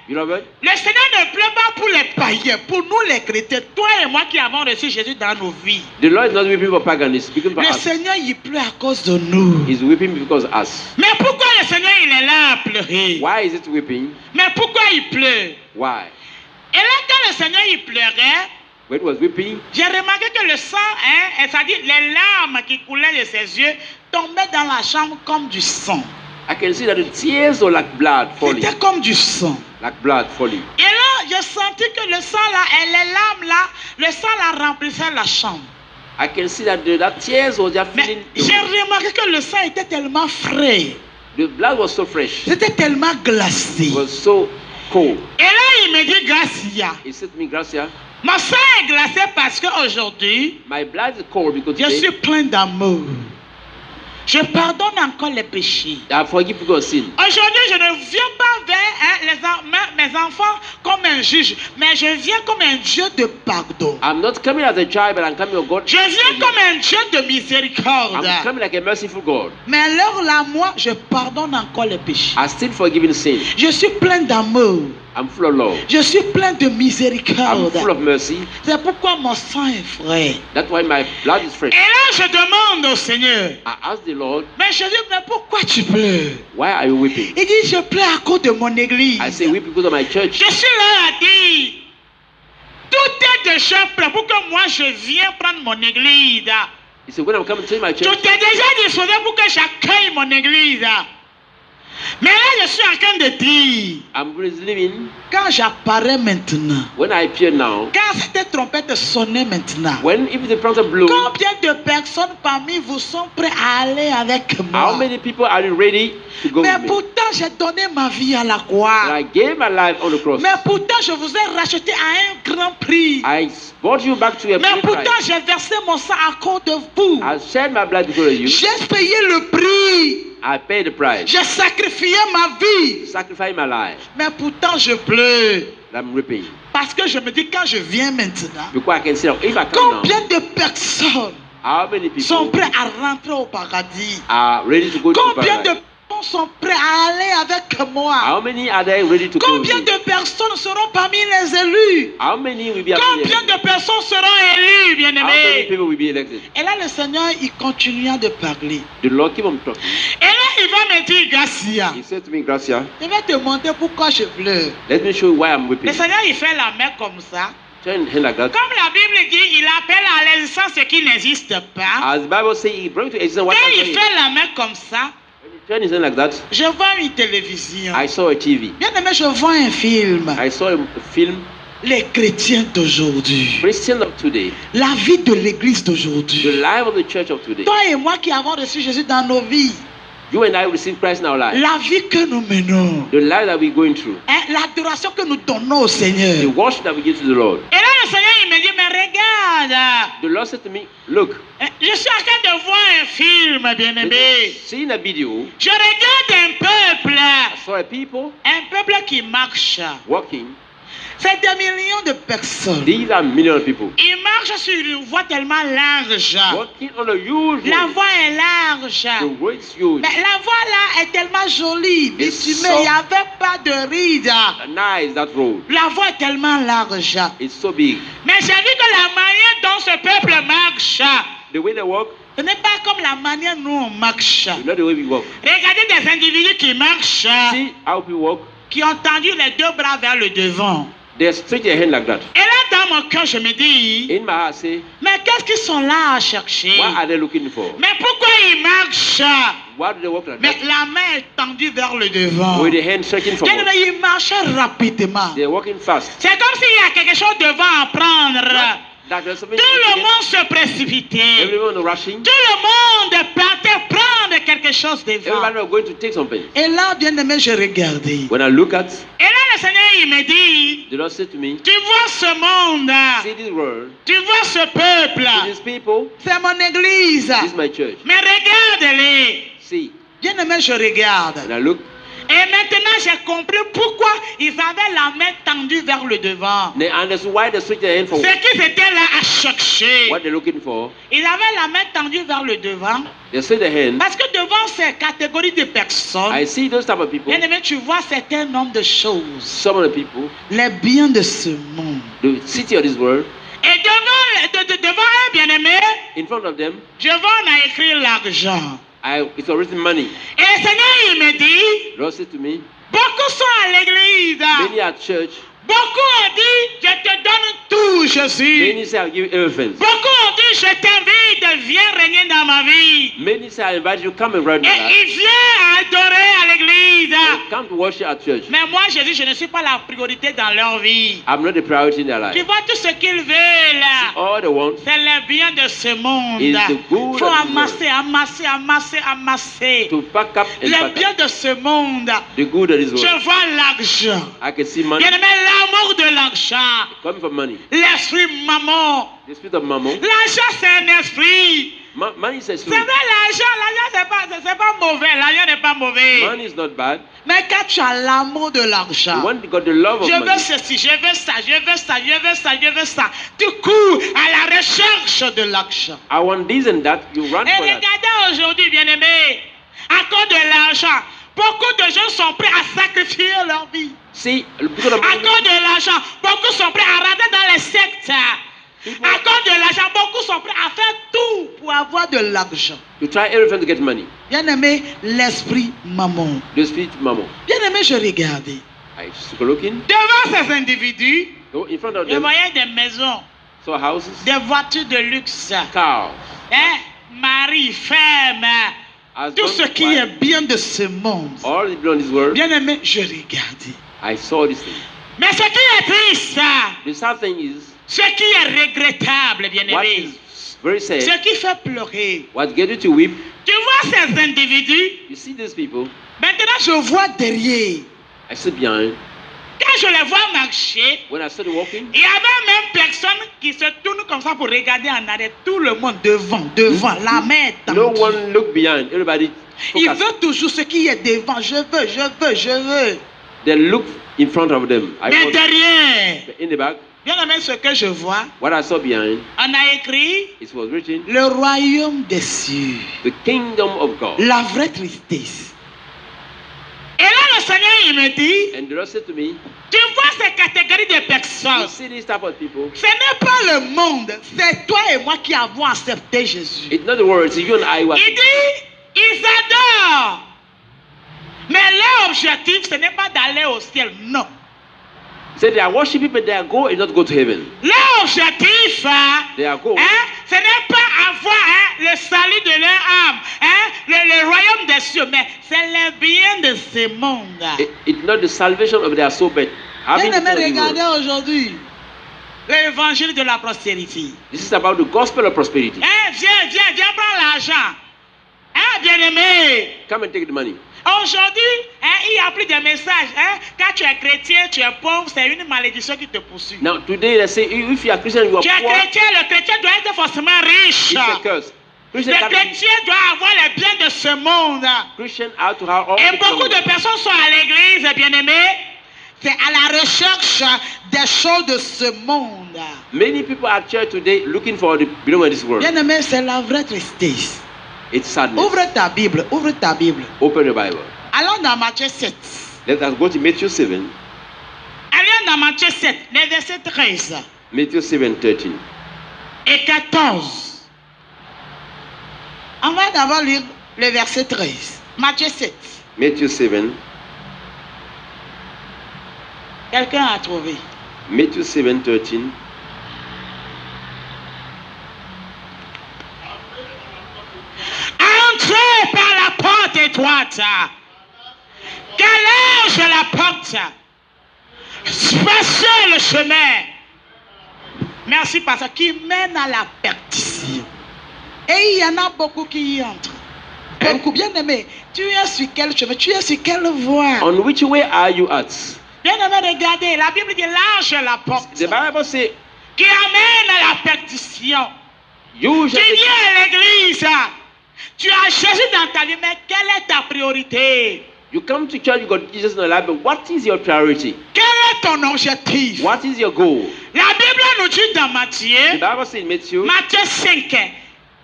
Beloved, le Seigneur ne pleure pas pour les païens, pour nous les chrétiens, toi et moi qui avons reçu Jésus dans nos vies. the Lord is not weeping for pagans. He's speaking for Le us. Seigneur, il pleure à cause de nous. He's weeping because of us. Mais pourquoi le Seigneur, il est là à pleurer? Why is it weeping? Mais pourquoi il pleure? Why? Et là, quand le Seigneur, il pleurait, When it was weeping, j'ai remarqué que le sang, c'est-à-dire les larmes qui coulaient de ses yeux, tombaient dans la chambre comme du sang. I can see that the tears were like blood falling. C'était comme du sang. Like blood falling. Et là, j'ai senti que le sang là, et les larmes là, le sang là remplissait la chambre. I can see that that tears was just Mais filling. j'ai remarqué que le sang était tellement frais. The blood was so fresh. C'était tellement glacé. It was so cold. Et là, il me dit, Gracia, He said to me, Gracia, mon sang est glacé parce qu'aujourd'hui, my blood is cold because je today suis plein d'amour. Je pardonne encore les péchés. I forgive because of sin. Aujourd'hui, je ne viens pas vers mes enfants comme un juge, mais je viens comme un Dieu de pardon. I'm not coming as a child, but I'm coming as God. Je viens comme un Dieu de miséricorde. I'm coming like a merciful God. Mais alors là, moi, je pardonne encore les péchés. I still forgiving sin. Je suis plein d'amour. I'm full of love. Je suis plein de I'm miséricorde. full of mercy. C'est pourquoi mon sang est frais. That's why my blood is fresh. Et là, je demande au Seigneur, I asked the Lord, mais je dis, mais pourquoi tu pleures? why are you weeping? Il dit, je pleure à cause de mon église. I say, weep because of my church. Je suis là à dire, tout est déjà prêt pour que moi je vienne prendre mon église. He said, when I'm coming to my Tout church, est déjà disposé pour que j'accueille mon église. Mais là, je suis en train de dire, I'm living. quand j'apparais maintenant, When I appear now, quand cette trompette sonnait maintenant, when if the trumpet blows, combien de personnes parmi vous sont prêts à aller avec how moi? many people are you ready to go Mais with me? pourtant, j'ai donné ma vie à la And croix. I gave my life on the cross. Mais pourtant, je vous ai racheté à un grand prix. I brought you back to a Mais great pourtant, price. j'ai versé mon sang à cause de vous. I shed my blood because of you. J'ai payé le prix. I paid the price. J'ai sacrifié ma vie. Sacrificed my life. Mais pourtant, je pleure. I'm weeping. Parce que je me dis, quand je viens maintenant, Because I can see that if I come now, combien de personnes how many sont people prêts à rentrer au paradis? are ready to go to Combien de paradise? personnes sont prêts à aller avec moi? How many are they ready to go with Combien me? de personnes seront parmi les élus? How many will be elected? Combien de personnes seront élues, How many bien-aimés? people will be elected? Et là, le Seigneur, il continua de parler. The Lord keep on talking. Et là, il va me dire, Gracia, He said to me, Gracia, je vais te montrer pourquoi je pleure. let me show you why I'm Le weeping. Seigneur, il fait la main comme ça. Turn hand like that. Comme la Bible dit, il appelle à l'existence ce qui n'existe pas. As the Bible says, he brought to existence what Quand doesn't il exist. fait la main comme ça, When he turned his hand like that, je vois une télévision. I saw a TV. Bien aimé, je vois un film. I saw a film. Les chrétiens d'aujourd'hui. Christians of today, La vie de l'église the d'aujourd'hui. life of the church of today. Toi et moi qui avons reçu Jésus dans nos vies. You and I receive Christ in our life. La vie que nous menons. The life that we're going through. L'adoration que nous donnons au Seigneur. The worship that we give to the Lord. Et là, le Seigneur, il me dit, mais regarde. The Lord said to me, look, Je suis en train de voir un film, bien-aimé. seeing a video, Je regarde un peuple. I saw a people Un peuple qui marche. walking. C'est des millions de personnes. These are millions of people. Ils marchent sur une voie tellement large. Walking on a huge La road. voie est large. The road is huge. Mais la voie là est tellement jolie. It's Bitumée, so- il n'y avait pas de rides. Nice, that road. La voie est tellement large. It's so big. Mais j'ai vu que la manière dont ce peuple marche, The way they walk, Ce n'est pas comme la manière dont on marche. It's not the way we walk. Regardez des individus qui marchent, See how people walk? qui ont tendu les deux bras vers le devant. They stretch their hand like that. Et là, dans mon cœur, je me dis, In my heart, say, mais qu'est-ce qu'ils sont là à chercher? what are they looking for? Mais pourquoi ils marchent? Why do they walk like Mais that? la main est tendue vers le devant. With the hand stretching Bien forward. aimé, ils marchaient rapidement. They're walking fast. C'est comme s'il y a quelque chose devant à prendre. That there's something Tout le to monde se précipitait. everyone rushing. Tout le monde partait prendre quelque chose devant. Everybody are going to take something. Et là, bien aimé, je regardais. When I look at, Et là, le Seigneur, il me dit, the Lord said to me, tu vois ce monde, see this world, tu vois ce peuple, see these people, c'est mon église. this is my church. Mais regarde-les. See, Bien aimé, je regarde. when I look, Et maintenant, j'ai compris pourquoi ils avaient la main tendue vers le devant. they understood why they stretch their hand Ce forward. qu'ils étaient là à chercher. What they're looking for, Ils avaient la main tendue vers le devant. they stretch their hand. Parce que devant ces catégories de personnes, I see those type of people, bien aimé, tu vois certain nombre de choses. some of the people, Les biens de ce monde. the city of this world, Et devant eux, bien aimé, in front of them, devant on a écrit l'argent. it's written money. Et le Seigneur, il me dit, The Lord said to me, beaucoup sont à l'église. many at church, Beaucoup ont dit, je te donne tout, Jésus. many say I'll give you everything. Beaucoup ont dit, je t'invite, viens régner dans ma vie. Many say I invite you, come and run Et my life. il vient adorer à l'église. Come to worship at church. Mais moi, Jésus, je ne suis pas la priorité dans leur vie. I'm not the priority in their Tu life. vois tout ce qu'ils veulent. All they want C'est le bien de ce monde. is the good Il faut of this amasser, amasser, amasser, amasser. to pack up and Le pack bien up. de ce monde. The good of this Je world. vois l'argent. I can see money Bien aimé, l'amour de l'argent. coming from money. L'esprit maman. The spirit of mammon. L'argent, c'est un esprit. Money is a C'est spirit. vrai, l'argent, c'est pas mauvais. L'argent n'est pas mauvais. Money is not bad. Mais quand tu as l'amour de l'argent, When you got the love of je veux money, ceci, je veux ça, je veux ça, je veux ça, je veux ça. Tu cours à la recherche de l'argent. I want this and that, you run Et for that. regardez aujourd'hui, bien-aimés, à cause de l'argent, beaucoup de gens sont prêts à sacrifier leur vie. See, because of À money, cause de l'argent, beaucoup sont prêts à rentrer dans les sectes. À cause de l'argent, beaucoup sont prêts à faire tout pour avoir de l'argent. you try everything to get money. Bien-aimé, l'esprit maman. The spirit mammon. Bien-aimé, je regardais. I took a look in. Devant ces individus, So in front of je them, voyais des maisons, saw houses, des voitures de luxe, cars, hein, mari, femme, tout ce husband, qui wife, est bien de ce monde. all the people in this world. Bien-aimé, je regardais. I saw this thing. Mais ce qui est triste, The sad thing is, ce qui est regrettable, what bien-aimé, is very sad, ce qui fait pleurer. what get you to weep, Tu vois ces individus, you see these people, maintenant je vois derrière. I sit behind. Quand je les vois marcher, When I started walking, il y avait même personne qui se tourne comme ça pour regarder en arrière. Tout le monde devant, la main no tendue. one look behind. Everybody Il focus. veut toujours ce qui est devant. Je veux. They look in front of them. I Mais want derrière, in the back. bien aimé, ce que je vois, What I saw behind, on a écrit it was written, le royaume des cieux. the kingdom of God. La vraie tristesse. Et là, le Seigneur, il me dit, And the Lord said to me, tu vois ces catégories de you personnes. see this type of people. Ce n'est pas le monde, c'est toi et moi qui avons accepté Jésus. It's not the world, it's you and I. Il dit, ils adorent. Mais leur objectif, ce n'est pas d'aller au ciel, non. Say they are worshiping, but their goal is not go to heaven. Leur objectif, Their goal ce n'est pas avoir le salut de leur âme, le royaume des cieux, mais c'est le bien de ce monde. it's not the salvation of their soul, but having Bien aimé, eternal regardez reward. aujourd'hui l'évangile de la prospérité. This is about the gospel of prosperity. Viens prendre l'argent. Bien aimé. Come and take the money. Aujourd'hui, il y a plus de messages. Quand tu es chrétien, tu es pauvre, c'est une malédiction qui te poursuit. Now today they say if you are Christian, you are Tu es poor. chrétien, le chrétien doit être forcément riche. It's a curse. Christian, Le chrétien doit avoir les biens de ce monde. Christian have to have all Et the beaucoup de kingdom. personnes sont à l'église, bien-aimés. C'est à la recherche des choses de ce monde. Many people at church today looking for the belong in this world. Bien-aimé, c'est la vraie tristesse. It's sadness. Ouvre ta Bible, ouvre ta Bible. Open the Bible. Allons dans Matthieu 7. Let us go to Matthew 7. Allons dans Matthieu 7, les versets 13 Matthew 7:13. et 14. On va d'abord lire le verset 13. Matthieu 7. Matthew 7. Quelqu'un a trouvé. Matthew 7:13. Entrez par la porte étroite. Quelle est la porte? Spacieux le chemin. Merci, pasteur, qui mène à la perdition. Et il y en a beaucoup qui y entrent. Beaucoup, bien aimé. Tu es sur quel chemin? Tu es sur quelle voie? On which way are you at? Bien aimé, regardez. La Bible dit large est la porte The Bible says, qui amène à la perdition. Tu usually, viens à l'église. Tu as Jésus dans ta vie, mais quelle est ta priorité? you come to church, you got Jesus in your life, but what is your priority? Quel est ton objectif? What is your goal? La Bible nous dit dans The Matthieu, Bible says in Matthew, Matthieu 5,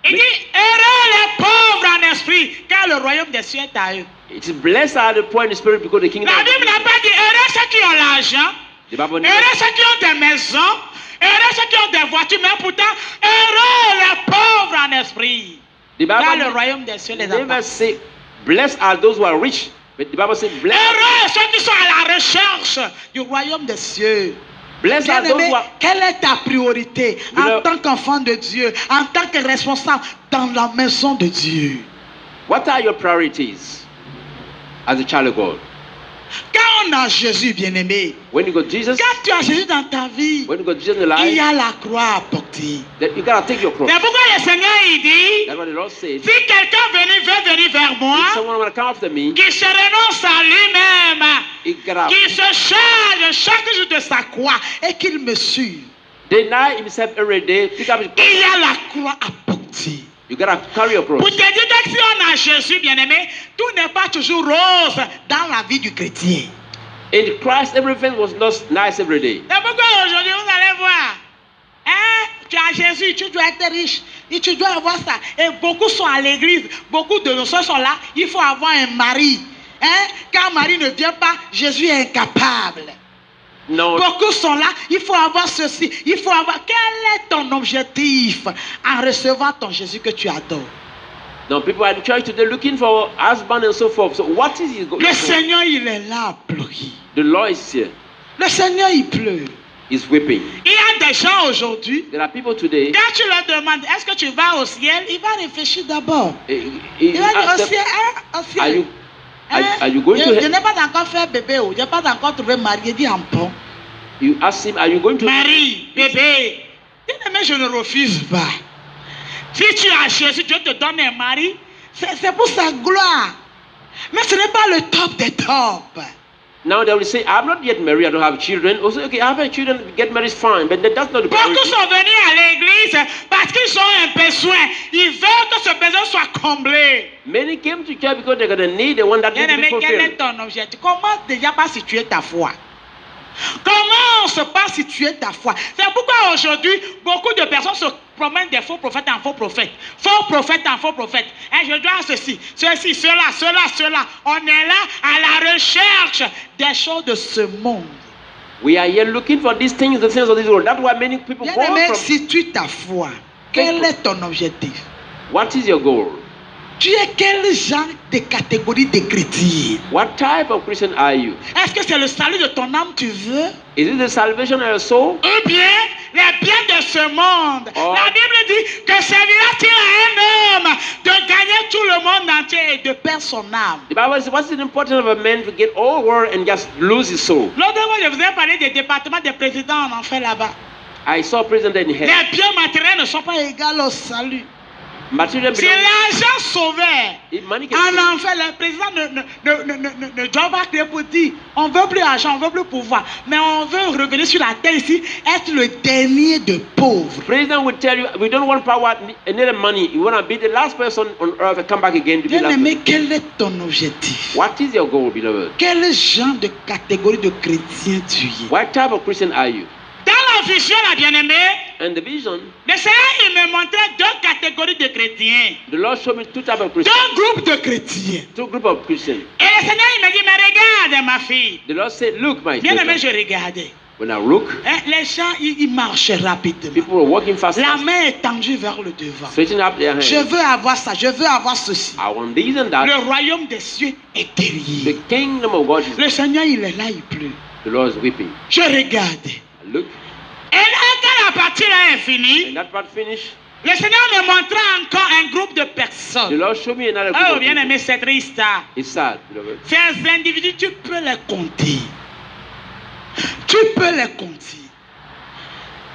il dit, heureux les pauvres en esprit, car le royaume des cieux est à eux. it is blessed are the poor in the spirit because the kingdom La of Bible n'a pas dit, heureux ceux qui ont l'argent, The Bible heureux never, ceux qui ont des maisons, heureux ceux qui ont des voitures, mais pourtant, heureux les pauvres en esprit, the car le Bible royaume des cieux les never appartient. say, blessed are those who are rich. But the Bible says, Heureux ceux qui sont à la recherche du royaume des cieux. blessed are those Bien-aimé, who are. quelle est ta priorité en Beloved- tant qu'enfant de Dieu, en tant que responsable dans la maison de Dieu? What are your priorities as a child of God? Quand on a Jésus, bien-aimé, When you got Jesus, quand tu as Jésus dans ta vie, when you got Jesus in your il y life, a la croix à porter. then you gotta take your cross. C'est pourquoi le Seigneur il dit, That's what the Lord says. si quelqu'un veut venir vers moi, If someone wanna come after me, qu'il se renonce à lui-même, he gotta qu'il se charge chaque jour de sa croix et qu'il me suive. deny himself every day. Pick up his Il y cross. a la croix à porter. You gotta carry your Pour cross. te dire que si on a Jésus, bien-aimé, tout n'est pas toujours rose dans la vie du chrétien. In Christ, everything was not nice every day. C'est pourquoi aujourd'hui, vous allez voir, hein, tu as Jésus, tu dois être riche, et tu dois avoir ça. Et beaucoup sont à l'église, beaucoup de nos soeurs sont là, il faut avoir un mari. Hein? Quand Marie ne vient pas, Jésus est incapable. No, Beaucoup sont là, il faut avoir ceci, il faut avoir... Quel est ton objectif en recevant ton Jésus que tu adores? no, people at the church today looking for husband and so forth. So what is he going Le for? Seigneur, il est là à pleurer. The Lord is here. Le Seigneur, il pleure. He's weeping. Il y a des gens aujourd'hui, There are people today. quand tu leur demandes, est-ce que tu vas au ciel? Il va réfléchir d'abord. You Il va dire, ask au ciel, them, hein, au are ciel. you Hein? are you going to Je heaven? n'ai pas encore fait bébé, je n'ai pas encore trouvé mari. Il dit, en bon. You ask him, are you going to Marie, bébé. Bien-aimé, je ne refuse pas. Si tu as Jésus, Dieu te donne un mari, c'est pour sa gloire. Mais ce n'est pas le top des tops. Now they will say, I'm not yet married, I don't have children. Also, okay, I have children, get married is fine, but that's not the Beaucoup priority. sont venus à l'église parce qu'ils ont un besoin. Ils veulent que ce besoin soit comblé. Many came to church because they got a need, the one that needs to Bien-aimé, be quel est fulfilled. ton objectif? Comment déjà pas situer ta foi? Comment se passe situer ta foi? C'est pourquoi aujourd'hui, beaucoup de personnes se promènent des faux prophètes en faux prophètes. Faux prophètes en faux prophètes. Et je dois ceci, ceci, cela. On est là à la recherche des choses de ce monde. We are here looking for these things, the things of this world. That's why many people go Bien-aimé, from. situe ta foi. Quel est ton objectif? What is your goal? Tu es quel genre de catégorie de chrétien? What type of Christian are you? Est-ce que c'est le salut de ton âme tu veux? Is it the salvation of your soul? Ou bien les biens de ce monde? Oh. La Bible dit que servira-t-il à un homme de gagner tout le monde entier et de perdre son âme? The Bible says, what's the importance of a man to get all world and just lose his soul? L'autre fois, je vous ai parlé des départements des présidents en enfer là-bas. I saw a president in hell. Les biens matériels ne sont pas égaux au salut. Material Si belongs- l'argent sauvait, if money can en save- enfer, le président ne doit pas créer pour dire on veut plus d'argent, on veut plus pouvoir, mais on veut revenir sur la terre ici, être le dernier de pauvres. President will tell you, we don't want power and need money. You want to be the last person on earth and come back again to be the last Bien-aimé, person. quel est ton objectif? What is your goal, beloved? Quel genre de catégorie de chrétien tu es? What type of Christian are you? Dans la vision, la bien-aimée, And the vision, le Seigneur il me montrait deux catégories de chrétiens, the Lord showed me two types of Christians, deux groupes de chrétiens. two group of Christians. Et le Seigneur il me dit, mais regarde ma fille. The Lord said, look, my Bien-aimé, daughter. je regardais. When I look, les gens, ils marchaient rapidement. people were walking fast. La main est tendue vers le devant. Stretching up their hands. Je veux avoir ça, je veux avoir ceci. I want this and that. Le royaume des cieux est The derrière. kingdom of God is. Le Seigneur, il est là, il pleut. The Lord is weeping. Je regarde. I look, Et là, quand la partie là est finie, and that part finished. le Seigneur me montra encore un groupe de The personnes. Lord showed me another Oh, group bien of aimé, people. c'est triste. Hein. It's sad, beloved. Ces individus, tu peux les compter. Tu peux les compter.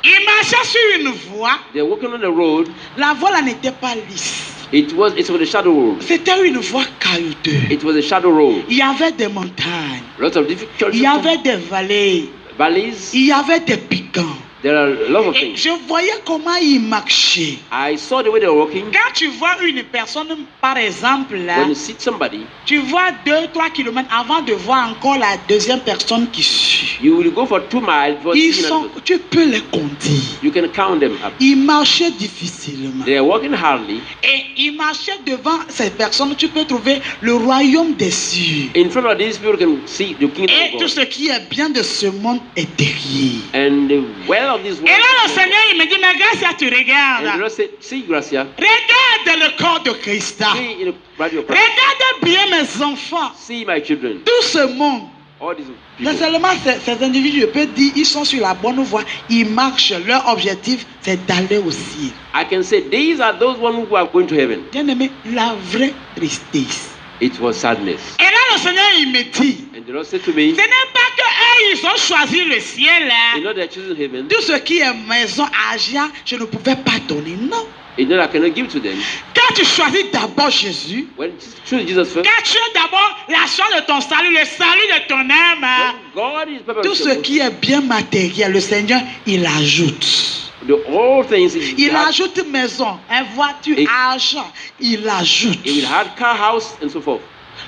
Ils marchaient sur une voie. They're walking on the road. La voie là n'était pas lisse. It was a shadow road. C'était une voie caillouteuse. It was a shadow road. Il y avait des montagnes. Lots of difficulties. Il y avait des vallées. Valleys. Il y avait des piquants. There are a lot of Et things. je voyais comment ils marchaient. I saw the way they were walking. Quand tu vois une personne, par exemple, là, When you see somebody, tu vois 2-3 kilomètres avant de voir encore la deuxième personne qui suit. you will go for 2 miles before Ils seeing sont, another. tu peux les compter. You can count them up. Ils marchaient difficilement. They are walking hardly. Et ils marchaient devant ces personnes. Tu peux trouver le royaume des cieux. In front of these people, you can see the kingdom Et of tout God. ce qui est bien de ce monde est derrière. And the well of this Et là, le world. Seigneur, il me dit, mais Gracia, tu And the regardes. Lord said, see, Gracia, Regarde le corps de Christ. see in the body of Christ. Regarde bien mes enfants. See my children. Tout ce monde. All these Mais people. seulement ces individus, je peux dire, ils sont sur la bonne voie. Ils marchent. Leur objectif, c'est d'aller au ciel. I can say these are those ones who are going to heaven. Bien aimé, la vraie tristesse. It was sadness. Et là, le Seigneur, il me dit, And the Lord said to me, ce n'est pas que eux, ils ont choisi le ciel. you Hein. know they are choosing heaven. Tout ce qui est maison, argent, je ne pouvais pas donner. Non. You know I cannot give to them. Quand tu choisis d'abord Jésus, When you choose Jesus first, quand tu as d'abord la chance de ton salut, le salut de ton âme, hein, when God is tout purpose, ce qui est bien matériel, le Seigneur, il ajoute. the all things Il ajoute maison, voiture, Et- argent, il ajoute. He will have car, house, and so forth.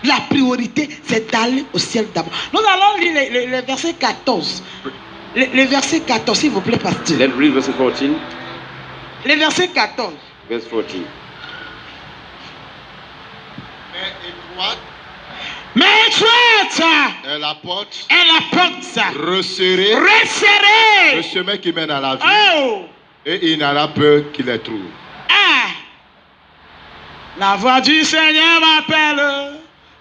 La priorité, c'est d'aller au ciel d'abord. Nous allons lire le verset 14. Le verset 14, s'il vous plaît, pasteur. Let's read verse 14. Le verset 14. Verse 14. Mais étroite Mais étroite est la porte, est la porte, resserrée, le resserrée. chemin qui mène à la vie, Oh! et il n'y en a peu qui les trouvent. Ah! La voix du Seigneur m'appelle.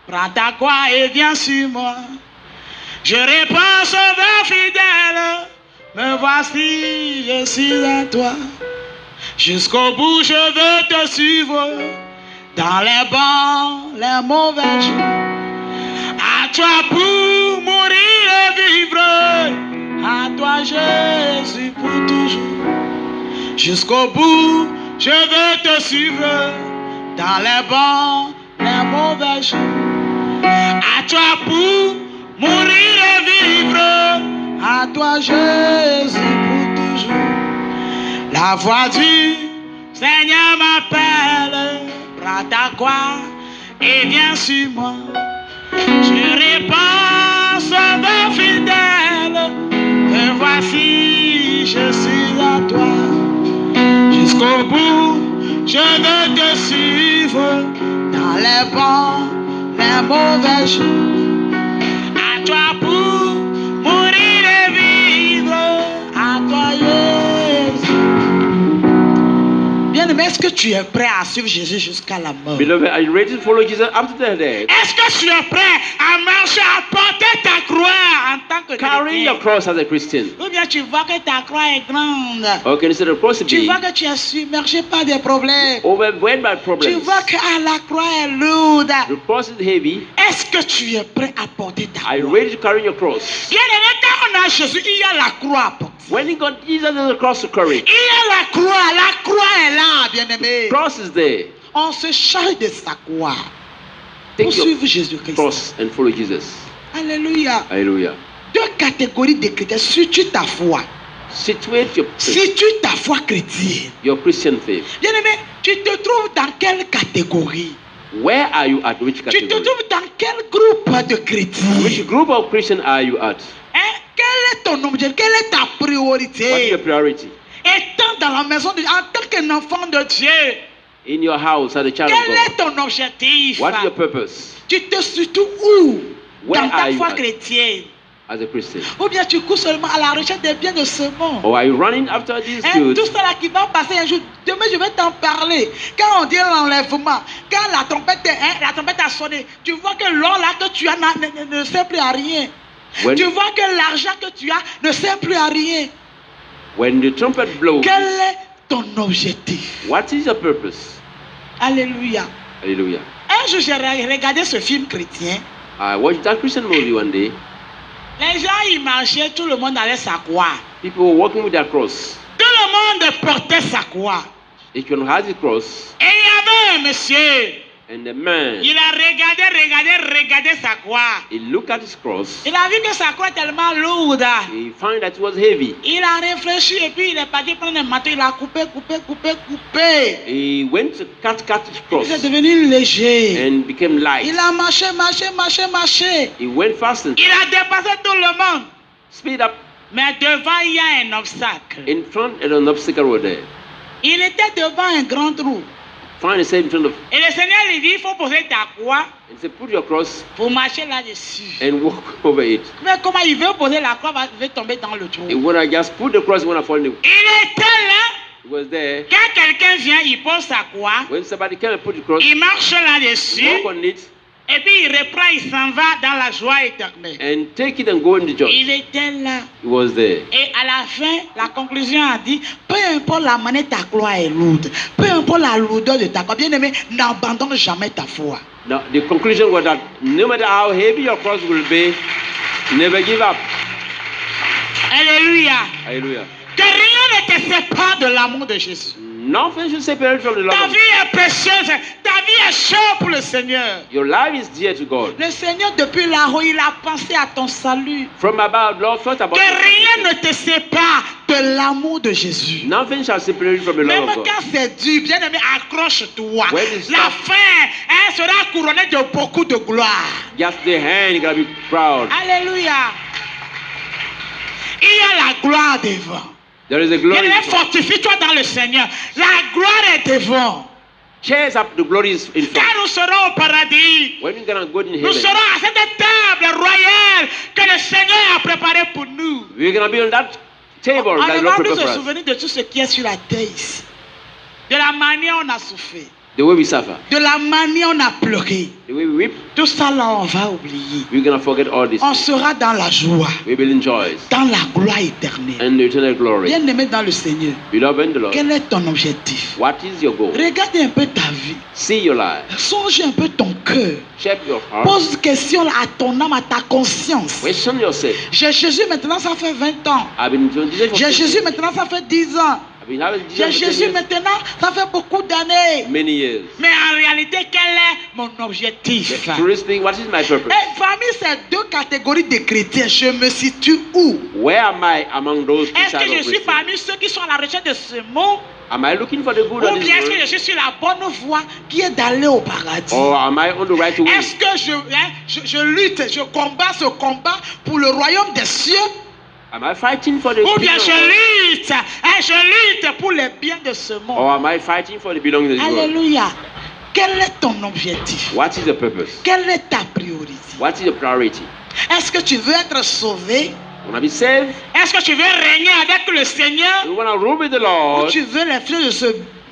Prends ta croix et viens sur moi. Je réponds, sauveur fidèle. Me voici, je suis à toi. Jusqu'au bout, je veux te suivre. Dans les bons, les mauvais jours. À toi pour mourir et vivre. À toi, Jésus, pour toujours. Jusqu'au bout, je veux te suivre. Dans les bons, les mauvais jours. À toi pour mourir et vivre. À toi, Jésus, pour toujours. La voix du Seigneur m'appelle. Prends ta croix et viens sur moi. Je réponds, sauveur fidèle. Me voici, je suis à toi. Jusqu'au bout, je veux te suivre. Dans les bons, les mauvais jours. À toi pour mourir et vivre. À toi, Jésus. Bien-aimé, est-ce que tu es prêt à suivre Jésus jusqu'à la mort? Beloved, are you ready to follow Jesus after the death? Est-ce que tu es prêt à marcher, à porter ta croix en tant que Carrying your chrétien? cross as a Christian. Ou bien tu vois que ta croix est grande. Or can you say the cross is Tu big? vois que tu es submergé par des problèmes. Overwhelmed by Tu problems. vois que la croix est lourde. The cross is heavy. Est-ce que tu es prêt à porter ta Are you croix? ready to carry your cross? Bien aimé, quand on a Jésus, il y a la croix à porter. When you got Jesus as a cross to carry, Il y a la croix est là, bien aimé. cross is there. On se charge de sa croix pour Take your suivre Jésus-Christ. cross and follow Jesus. Alléluia. Hallelujah. Deux catégories de chrétiens. Suis-tu ta foi? Situate your faith, Suis-tu ta foi chrétienne? your Christian faith. Bien aimé, tu te trouves dans quelle catégorie? Where are you at? Which Tu te category? trouves dans quel groupe de chrétiens? Which group of Christian are you at? Hein? Quel est ton objet? Quelle est ta What is priorité? your priority? Étant dans la maison de Dieu, en tant qu'un enfant de Dieu, In your house as a child quel of est ton objectif? God. What is your purpose? Tu te situes où? Where Dans ta are you foi at? chrétienne. as a Christian? Ou bien tu cours seulement à la recherche des biens de ce monde. Or are you running after these Hein, goods? tout cela qui va passer un jour, demain je vais t'en parler. Quand on dit l'enlèvement, quand la trompette a sonné, tu vois que l'or là que tu as ne sert plus à rien. When, Tu vois que l'argent que tu as ne sert plus à rien. when the trumpet blows, Quel est ton objectif? what is your purpose? Alléluia. Hallelujah. Un jour j'ai regardé ce film chrétien. I watched that Christian movie one day. Les gens ils marchaient, tout le monde avait sa croix. People were walking with their cross. Tout le monde portait sa croix. Each one has a cross. Et il y avait un monsieur. And the man, Il a regardé sa croix. he looked at his cross. Il a vu que sa croix est tellement lourde. He found that it was heavy. Il a réfléchi et puis il est parti prendre un marteau. Il a coupé. He went to cut his cross Il est devenu léger. and became light. Il a marché. He went faster. Il a dépassé tout le monde. Speed up. Mais devant, il y a un obstacle. In front, and an obstacle was there. Il était devant un grand trou. Find yourself in front of, Et le Seigneur lui dit, il faut poser ta croix and say, put your cross pour marcher là-dessus. and walk over it. Mais comment il veut poser la croix, il veut tomber dans le trou. And when I just put the cross, when I fall in the, Il était là. it was there. Quand quelqu'un vient, il pose sa croix. When somebody came and put the cross, Il marche là-dessus. walk on it, Et puis il reprend, il s'en va dans la joie éternelle. and take it and go in the joy. Il était là. It was there. Et à la fin, la conclusion a dit, peu importe la manière ta croix est lourde, peu importe la lourdeur de ta croix, bien aimé, n'abandonne jamais ta foi. Now, the conclusion was that no matter how heavy your cross will be, never give up. Alléluia. Hallelujah. Que rien ne te sépare de l'amour de Jésus. Nothing should separate from the love Ta of vie est précieuse, ta vie est chère pour le Seigneur. Your life is dear to God. Le Seigneur, depuis là-haut, il a pensé à ton salut. From above, Lord thought about Que your rien ne salvation. te sépare de l'amour de Jésus. Nothing shall separate you from the Même love of God. quand c'est dur, bien aimé, accroche-toi. When it's La tough. fin elle sera couronnée de beaucoup de gloire. Just the hand, you gotta be proud. Alléluia. Il y a la gloire devant. There is a glory. Bien-aimé, in front. fortifie-toi dans le Seigneur. La gloire est devant. Chase up the glory is in Quand front. nous serons au paradis, When you're gonna go in nous heaven, serons à cette table royale que le Seigneur a préparée pour nous. we're gonna be on that table On that ne Lord va plus prepared se for us. souvenir de tout ce qui est sur la terre ici. De la manière on a souffert. The way we suffer, De la manière on a pleuré. the way we weep, Tout ça là, on va oublier. we're gonna forget all this. On sera dans la joie, We will enjoy it. dans la gloire éternelle. And the eternal glory. Bien aimé dans le Seigneur, Beloved in the Lord, quel est ton objectif? what is your goal? Regarde un peu ta vie. See your life. Songe un peu ton cœur. Check your heart. Pose question à ton âme, à ta conscience. Question yourself. J'ai Jésus maintenant, ça fait 20 ans. I've been doing this for J'ai 10 Jésus years. maintenant, ça fait 10 ans. I've been having J'ai Jesus for 10 Jésus years. maintenant, ça fait beaucoup d'années. Many years. Mais en réalité, quel est mon objectif? Truly speaking, what is my purpose? Et parmi ces deux catégories de chrétiens, je me situe où? Where am I among those two Est-ce types que je of suis Christians? parmi ceux qui sont à la recherche de ce monde? Am I looking for the good of Ou this bien est-ce que je world? suis sur la bonne voie qui est d'aller au paradis? Or am I on the right way? Est-ce que je lutte, je combats ce combat pour le royaume des cieux? Am I fighting for the Ou bien kingdom of God? je lutte pour les biens de ce monde? Or am I fighting for the belonging of this world? Alléluia. Quel est ton objectif? What is the purpose? Quelle est ta priorité? What is the priority? Est-ce que tu veux être sauvé? You want to be saved? Est-ce que tu veux régner avec le Seigneur? You want to rule with the Ou Lord? tu veux les fleurs de ce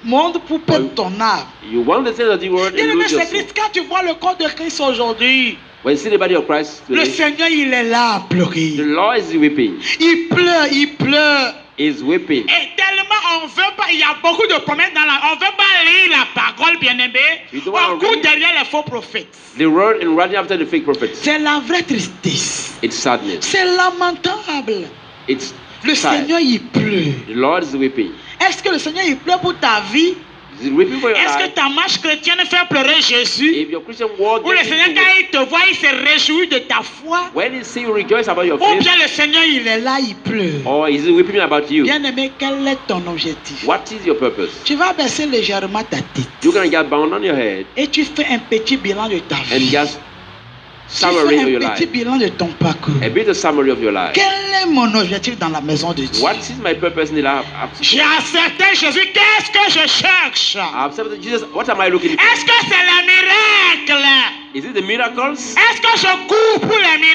monde pour perdre ton âme? You want the things of the world Bien and aimé, lose your c'est soul. triste quand tu vois le corps de Christ aujourd'hui. When you see the body of Christ Le today, Seigneur, il est là à the pleurer. Lord is weeping. Il pleure, il pleure. Is weeping. Et tellement on veut pas, il y a beaucoup de promesses dans la... On veut pas lire la parole, bien-aimé. You don't On wanna court read. derrière les faux prophètes. The word and running after the fake prophets. C'est la vraie tristesse. It's sadness. C'est lamentable. It's Le sad. Seigneur, il pleure. The Lord is weeping. Est-ce que le Seigneur, il pleure pour ta vie? Is weeping for your Est-ce que life. ta marche chrétienne fait pleurer Jésus? If your Christian walk Ou le gets Seigneur, into quand weep, il te voit, il se réjouit de ta foi? when he see you rejoice about your Ou faith, bien le Seigneur, il est là, il pleure? or is he weeping about you? Bien-aimé, quel est ton objectif? What is your purpose? Tu vas baisser légèrement ta tête. You're gonna get bound on your head Et tu fais un petit bilan de ta and vie. just Tu summary of fais your un petit life. bilan de ton parcours. A bit of summary of your life. Quel est mon objectif dans la maison de Dieu? What is my purpose in the life? J'ai accepté Jésus. Qu'est-ce que je cherche? I've accepted Jesus. What am I looking for? Est-ce que c'est le miracle? Is it the miracles? Est-ce que je cours pour les Am I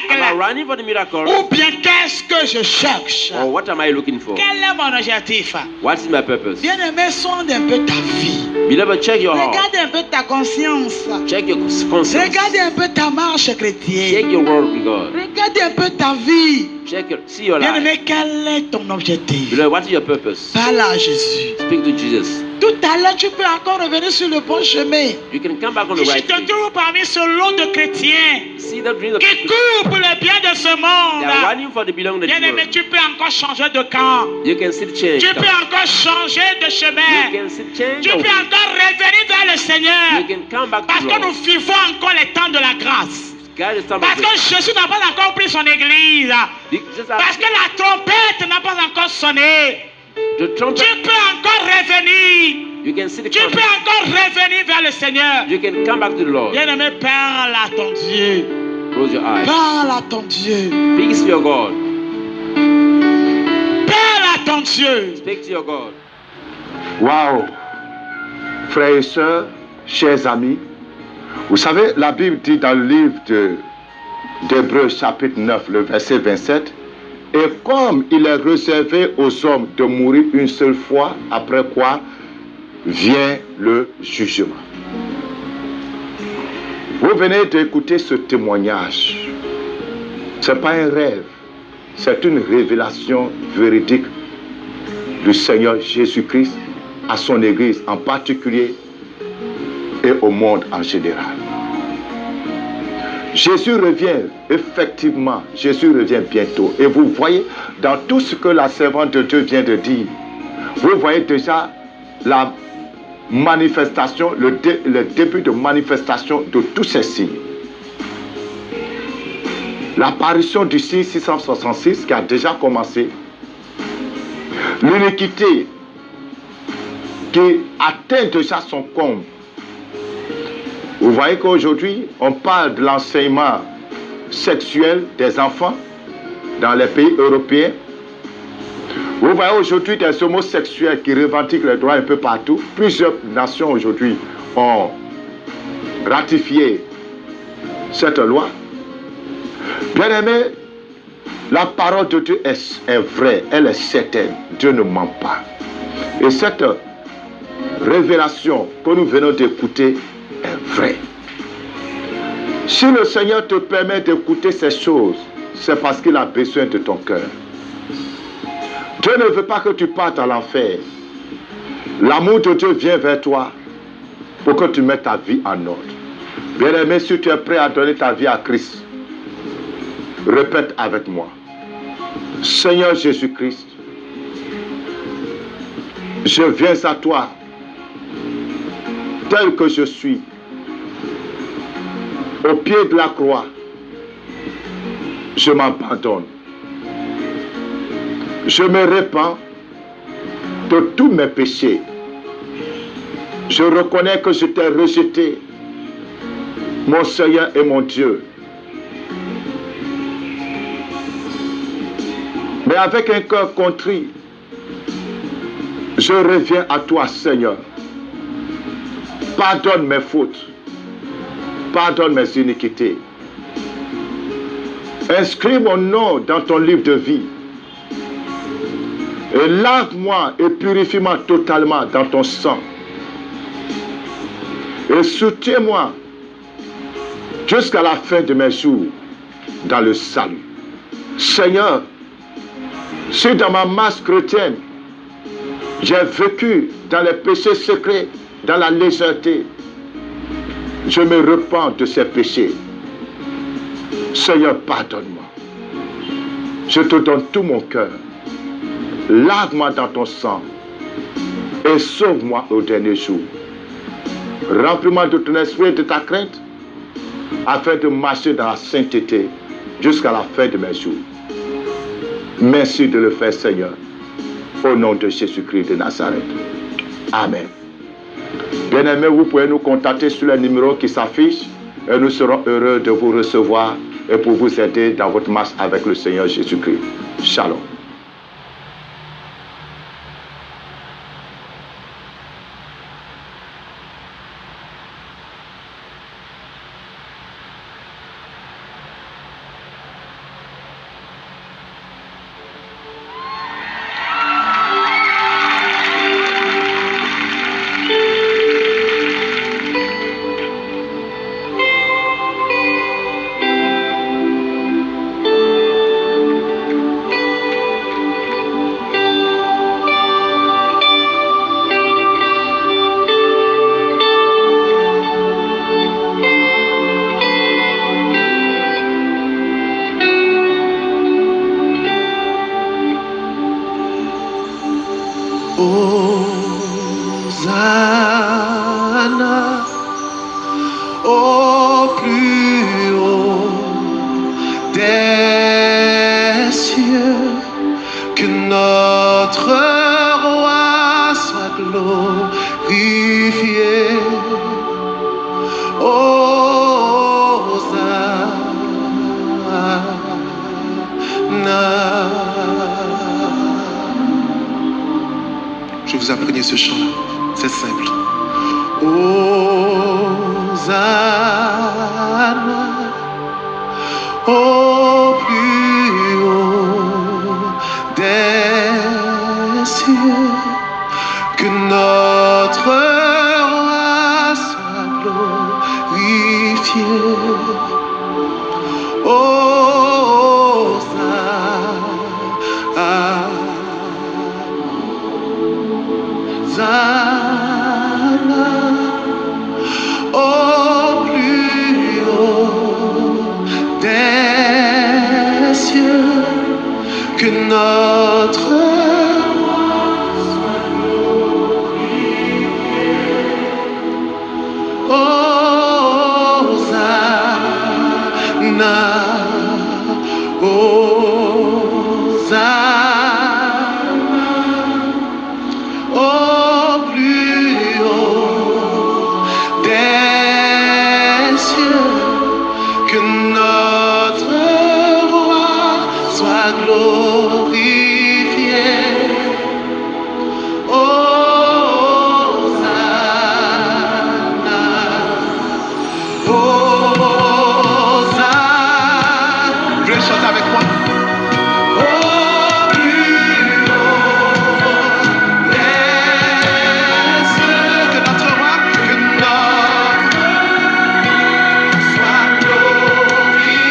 miracles? running for the miracle? Ou bien qu'est-ce que je cherche? Or what am I looking for? Quel est mon objectif? What is my purpose? Bien-aimé, sonde un peu ta vie. Beloved, check your heart. Regarde un peu ta conscience. Check your conscience. Regarde un peu ta marche Check chrétienne. your word with God. Regarde un peu ta vie. See your life. Bien-aimé, quel est ton objectif? Beloved, what is your purpose? Parle à Jésus. Speak to Jesus. Tout à l'heure, tu peux encore revenir sur le bon chemin. You can come back on the Je right te way. trouve parmi ce lot de chrétiens See the dreams of qui people. courent pour le bien de ce They are monde. running for the belonging of the Bien-aimé, world. tu peux encore changer de camp. You can still change. Tu peux encore changer de You chemin. can still change. Tu peux encore revenir vers le You Seigneur. can come back Parce to que the nous Lord. vivons encore les temps de la grâce. God is talking Parce que Jésus n'a pas encore pris son église. Parce que la trompette n'a pas encore sonné. the trumpet. Tu peux encore revenir. You can see the Tu peux trumpet. encore revenir vers le Seigneur. You can come back to the Lord. Bien-aimé, parle à ton Dieu. Close your eyes. Parle à ton Dieu. Speak to your God. Parle à ton Dieu. Speak to your God. Waouh! Frères et sœurs, chers amis, vous savez, la Bible dit dans le livre d'Hébreux chapitre 9, le verset 27, « Et comme il est réservé aux hommes de mourir une seule fois, après quoi vient le jugement. » Vous venez d'écouter ce témoignage. Ce n'est pas un rêve, c'est une révélation véridique du Seigneur Jésus-Christ à son Église en particulier et au monde en général. Jésus revient, effectivement, Jésus revient bientôt. Et vous voyez, dans tout ce que la servante de Dieu vient de dire, vous voyez déjà la manifestation, le début de manifestation de tous ces signes. L'apparition du signe 666 qui a déjà commencé, l'iniquité qui atteint déjà son comble. Vous voyez qu'aujourd'hui, on parle de l'enseignement sexuel des enfants dans les pays européens. Vous voyez aujourd'hui des homosexuels qui revendiquent les droits un peu partout. Plusieurs nations aujourd'hui ont ratifié cette loi. Bien aimé, la parole de Dieu est vraie, elle est certaine. Dieu ne ment pas. Et cette révélation que nous venons d'écouter est vraie. Si le Seigneur te permet d'écouter ces choses, c'est parce qu'il a besoin de ton cœur. Dieu ne veut pas que tu partes à l'enfer. L'amour de Dieu vient vers toi pour que tu mettes ta vie en ordre. Bien-aimé, si tu es prêt à donner ta vie à Christ, répète avec moi. Seigneur Jésus-Christ, je viens à toi tel que je suis, au pied de la croix. Je m'abandonne. Je me répands de tous mes péchés. Je reconnais que je t'ai rejeté, mon Seigneur et mon Dieu. Mais avec un cœur contrit, je reviens à toi, Seigneur. Pardonne mes fautes. Pardonne mes iniquités. Inscris mon nom dans ton livre de vie. Et lave-moi et purifie-moi totalement dans ton sang. Et soutiens-moi jusqu'à la fin de mes jours dans le salut. Seigneur, si dans ma masse chrétienne, j'ai vécu dans les péchés secrets, dans la légèreté, je me repens de ces péchés. Seigneur, pardonne-moi. Je te donne tout mon cœur. Lave-moi dans ton sang et sauve-moi au dernier jour. Remplis-moi de ton esprit et de ta crainte afin de marcher dans la sainteté jusqu'à la fin de mes jours. Merci de le faire, Seigneur, au nom de Jésus-Christ de Nazareth. Amen. Bien-aimés, vous pouvez nous contacter sur le numéro qui s'affiche et nous serons heureux de vous recevoir et pour vous aider dans votre marche avec le Seigneur Jésus-Christ. Shalom. Hosanna au plus haut des cieux, que notre roi soit glorifié. Hosanna. Je vais vous imprégner ce chant-là, c'est simple. Hosanna au plus haut des cieux, que notre roi soit glorifié. Hosanna au plus haut des cieux, que notre roi soit glorifié. Hosanna, Hosanna au plus haut des cieux, que notre roi soit glorifié. Hosanna, Hosanna. Vous voulez chanter avec moi? Au plus haut des cieux, que notre roi soit glorifié.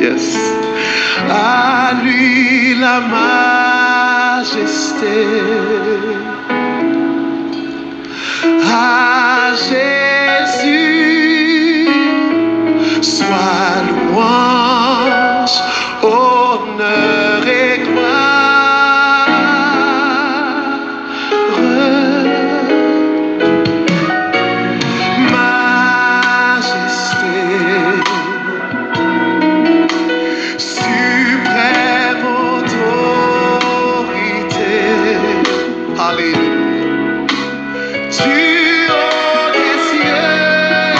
Yes. À lui la majesté. À Jésus soit louange, honneur et gloire. Majesté, suprême autorité. Alléluia. Du haut des cieux.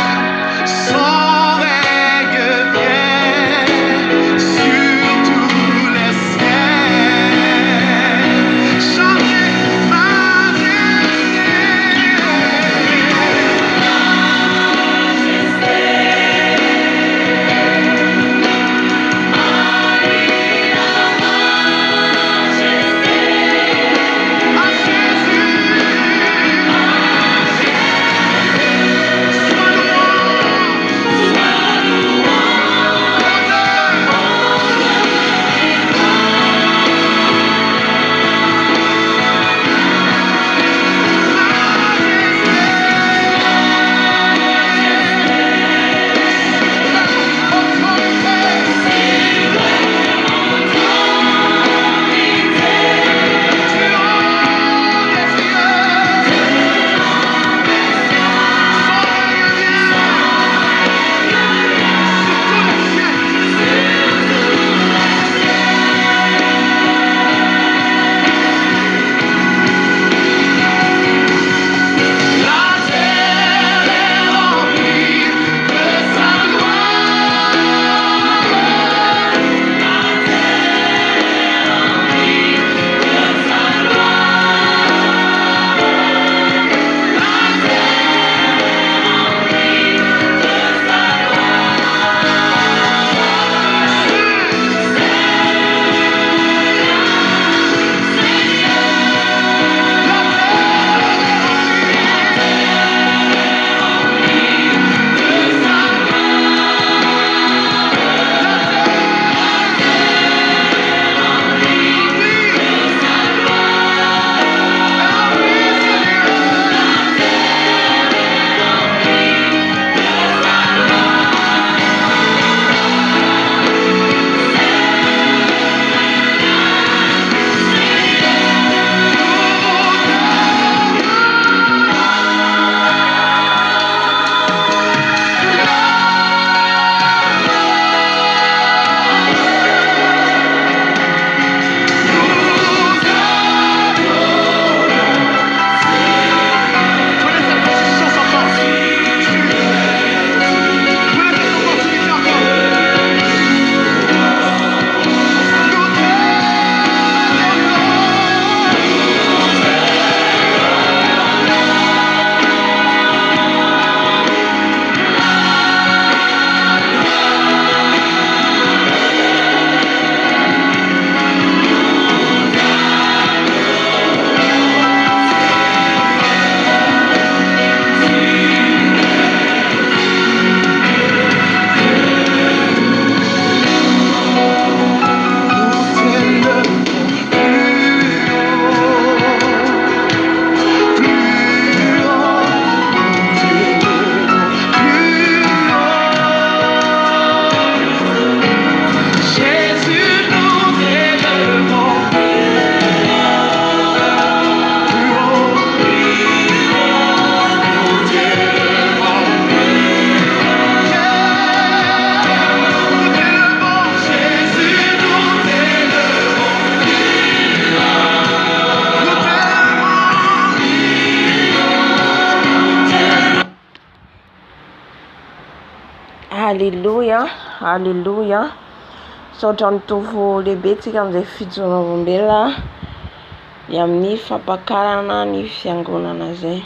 Alléluia, alléluia. Saotra mitovy lehibe tsika amin'izay fijonoram-belona ny amin'ny fampakarana ny fiangonana zay.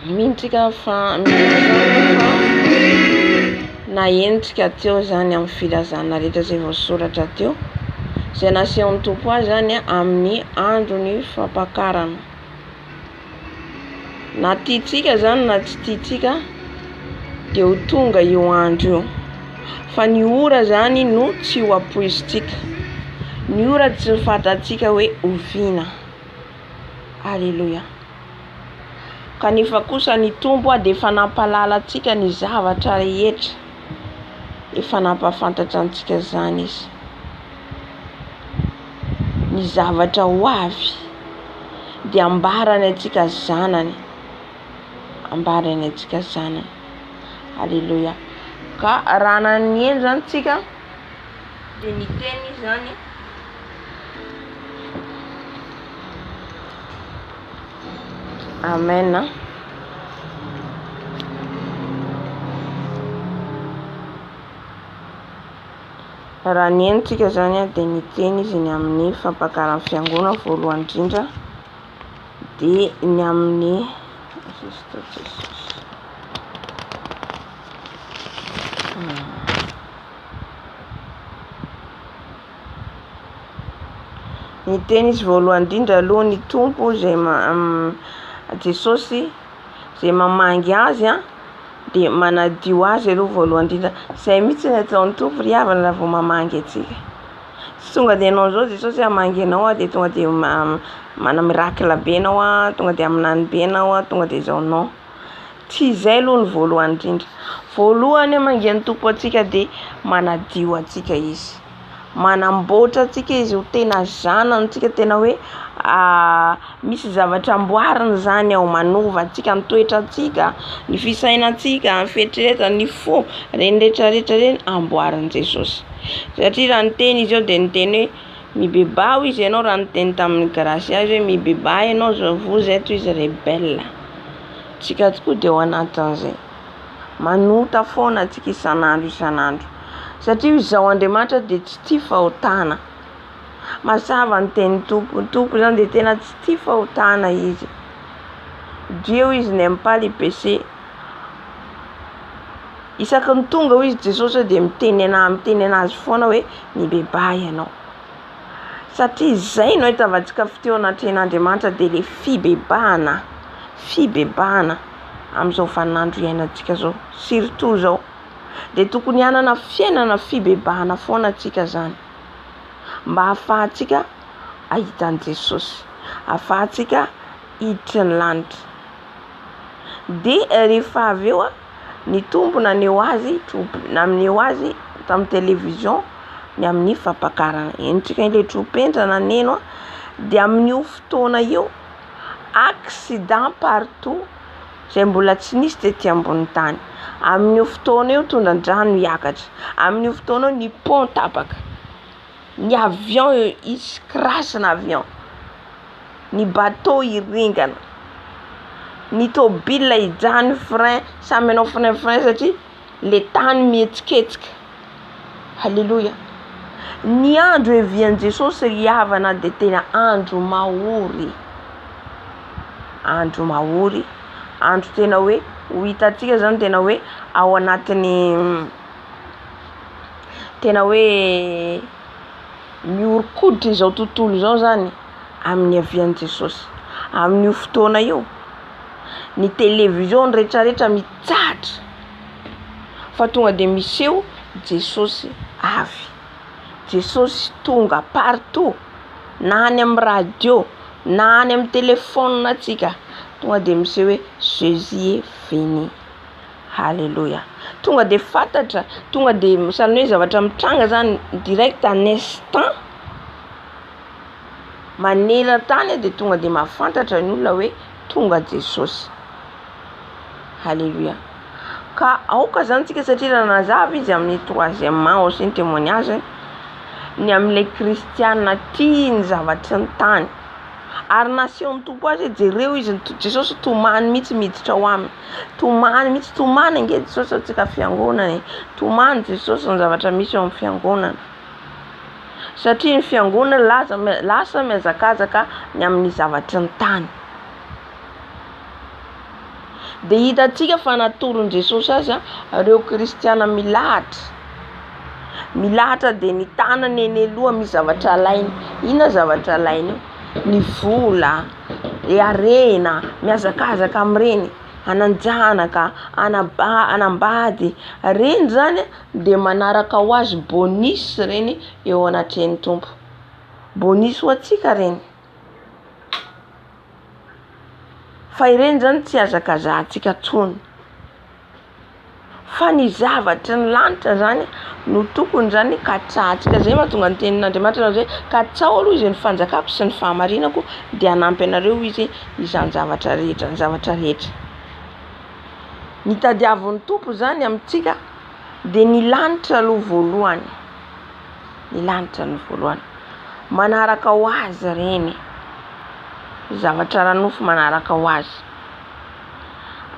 Mintsika fa na entsika teo zany amin'ny filazana rehetra izay voasoratra teo izay nasehon'ny tompo azy zany amin'ny androny fampakarana. Na tiatsika zany na tsy tiatsika dia ho tonga io andro io. Fa ny ora zany no tsy ho apoizitsika. Ny ora tsy fantatsika hoe oviana. Alléluia. Kanefa kosa ny tompo dia efa nampalala antsika ny zavatra rehetra. Efa nampafantatra antsika zany izy. Ny zavatra ho avy dia ambarany antsika zanany. Ambarany antsika zanany. Alléluia. Ka raha naneno zany tsika dia ny teny zany amen. Raha ny entsika zany dia ny teny izy ny amin'ny fampakarana fiangonana voalohany indrindra dia ny amin'ny ny teny izy voalohany indrindra aloha ny tompo izay Jesosy izay mamangy azy dia manadio azy aloha voalohany indrindra. Izay mihitsy ny ataon'ny tompo ry havana raha vao mamangy antsika. Tsy tonga dia ianao zao Jesosy hamangy anao dia tonga dia mana miracle be anao tonga dia aminany be anao tonga dia izao non. Tsy izay aloha ny voalohany indrindra. Voalohany hamangian'ny tompo antsika dia manadio antsika izy. Manamboatra antsika izy ho tena zanany antsika, tena hoe misy zavatra amboariny zany ao, manova antsika ny toetrantsika, ny fisainantsika, ny fieritreretana, ny fo, reny rehetrarehetra reny amboarin'i Jesosy. Satria raha ny teny izy eo dia ny teny hoe mibebao izy ianao, raha ny teny tamin'ny Galatia hoe mibebao ianao vous êtes izy rebelle. Tsika tokoa dia ao anatin'izay manota foana antsika isan'andro. Satria izaho Andriamanitra dia tsy tia fahotana. Mazava ny teny tompo zany dia tena tsy tia fahotana izy. Dieu izy n'aime pas les péchés. Isaky ny tonga ho izy Jesosy dia miteny anazy foana hoe mibebaa ianao. Satria izay no ahitavantsika fiteona an-tren'Andriamanitra dia le fibebahana amin'izao vaninandro iainantsika zao, surtout zao. Dia tokony hanana fiainana fibebahana foana antsika zany, mba ahafahantsika ahita an'i Jesosy, ahafahantsika hiditra ny lanitra. Dia rehefa avy eo ny tompo naneho azy tamin'ny télévision ny amin'ny fampakarana. Entsika ilay tropentra naneno dia amin'io fotoana io accident partout izay mbola tsy nisy tetỳ ambony tany. Amin'io fotoana io tondran-drano hiakatra. Amin'io fotoana io ny pont tapaka. Ny avion hisy crashina avion. Ny bateau hiringana. Ny tôbila hijano frein, samy anao frein satria le tany mihetsiketsika. Alléluia. Ny andro evian'i Jesosy ry havana dia tena andro mahory. Andro mahory. Andro tena hoe ho hitantsika zany tena hoe ao anatin'ny tena hoe miorikoditra izao tontolo izao zany amin'ny avian'i Jesosy. Amin'io fotoana io ny télévision rehetrarehetra mitsahatra fa tonga dia miseho Jesosy avy. Jesosy tonga partout, na any amin'ny radio, na any amin'ny téléphone antsika. Tonga dia miseho hoe Jésus est venu. Alléluia. Tonga dia fantatra, tonga dia misalina hoe zavatra mitranga zany direct en instant. Maneran-tany dia tonga dia mahafantatra ny olona hoe tonga Jesosy. Alléluia. Ka aoka zany tsika satria raha nazava izy amin'ny troisièmement aussi ny témoignage ny amin'ilay kristiana tia ny zavatra ny tany. Ary nasiony tompo azy jereo izy Jesosy tomany mihitsy miditra ho aminy. Tomany mihitsy, tomany ange Jesosy atsika fiangonana. Tomany Jesosy ny zavatra misy eo amin'ny fiangonana. Satria ny fiangonana lasa mihazakazaka ny amin'ny zavatry ny tany. Dia hitantsika fa natoron Jesosy azy ireo kristiana milahatra dia ny tanany eny aloha misy zavatra alainy. Inona zavatra alainy? Ny vola, ny arena, mihazakazaka amin'ireny, hananjanaka, hanambady. Reny zany dia manaraka ho azy bonus reny eo anatrehan'ny tompo. Bonus ho antsika reny. Fa ireny zany tsy hazakazahantsika tsony. Fa ny zavatry ny lanitra zany no tokony zany katsahantsika. Zay mahatonga ny tenin'Andriamanitra hoe katsao aloha izy ny fanjakako sy ny fahamarinako dia hanampy anareo izy izany zavatra rehetra. Ny tadiavin'ny tompo zany amintsika dia ny lanitra aloha voalohany. Ny lanitra no voalohany. Manaraka ho azy reny. Zavatra ranofo manaraka ho azy.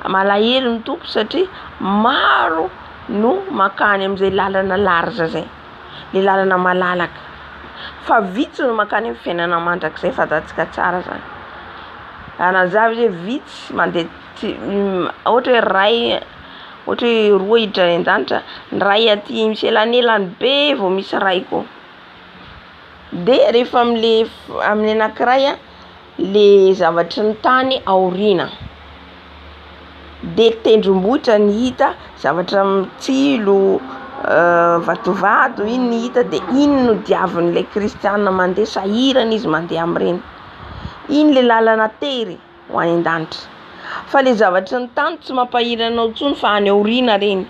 Malahelo ny tompo satria maro no makany amin'izay lalana larza zay, le lalana malalaka. Fa vitsy no makany amin'ny fiainana mandrakizay, fantatsika tsara zany. Anazavy hoe vitsy mandeha ohatra hoe roa hiditra any an-danitra, ny ray aty misy elanelany be vao misy ray koa. Dia rehefa amin'ny anankiray le zavatry ny tany aoriana. Dia tendrombohitra ny hita, zavatra mitsilo, vatovato, iny ny hita. Dia iny no diavin'ilay kristiana mandeha, sahirana izy mandeha amin'ireny. Iny le lalana tery ho any an-danitra. Fa le zavatry ny tany tsy mampahirana intsony fa any aoriana reny.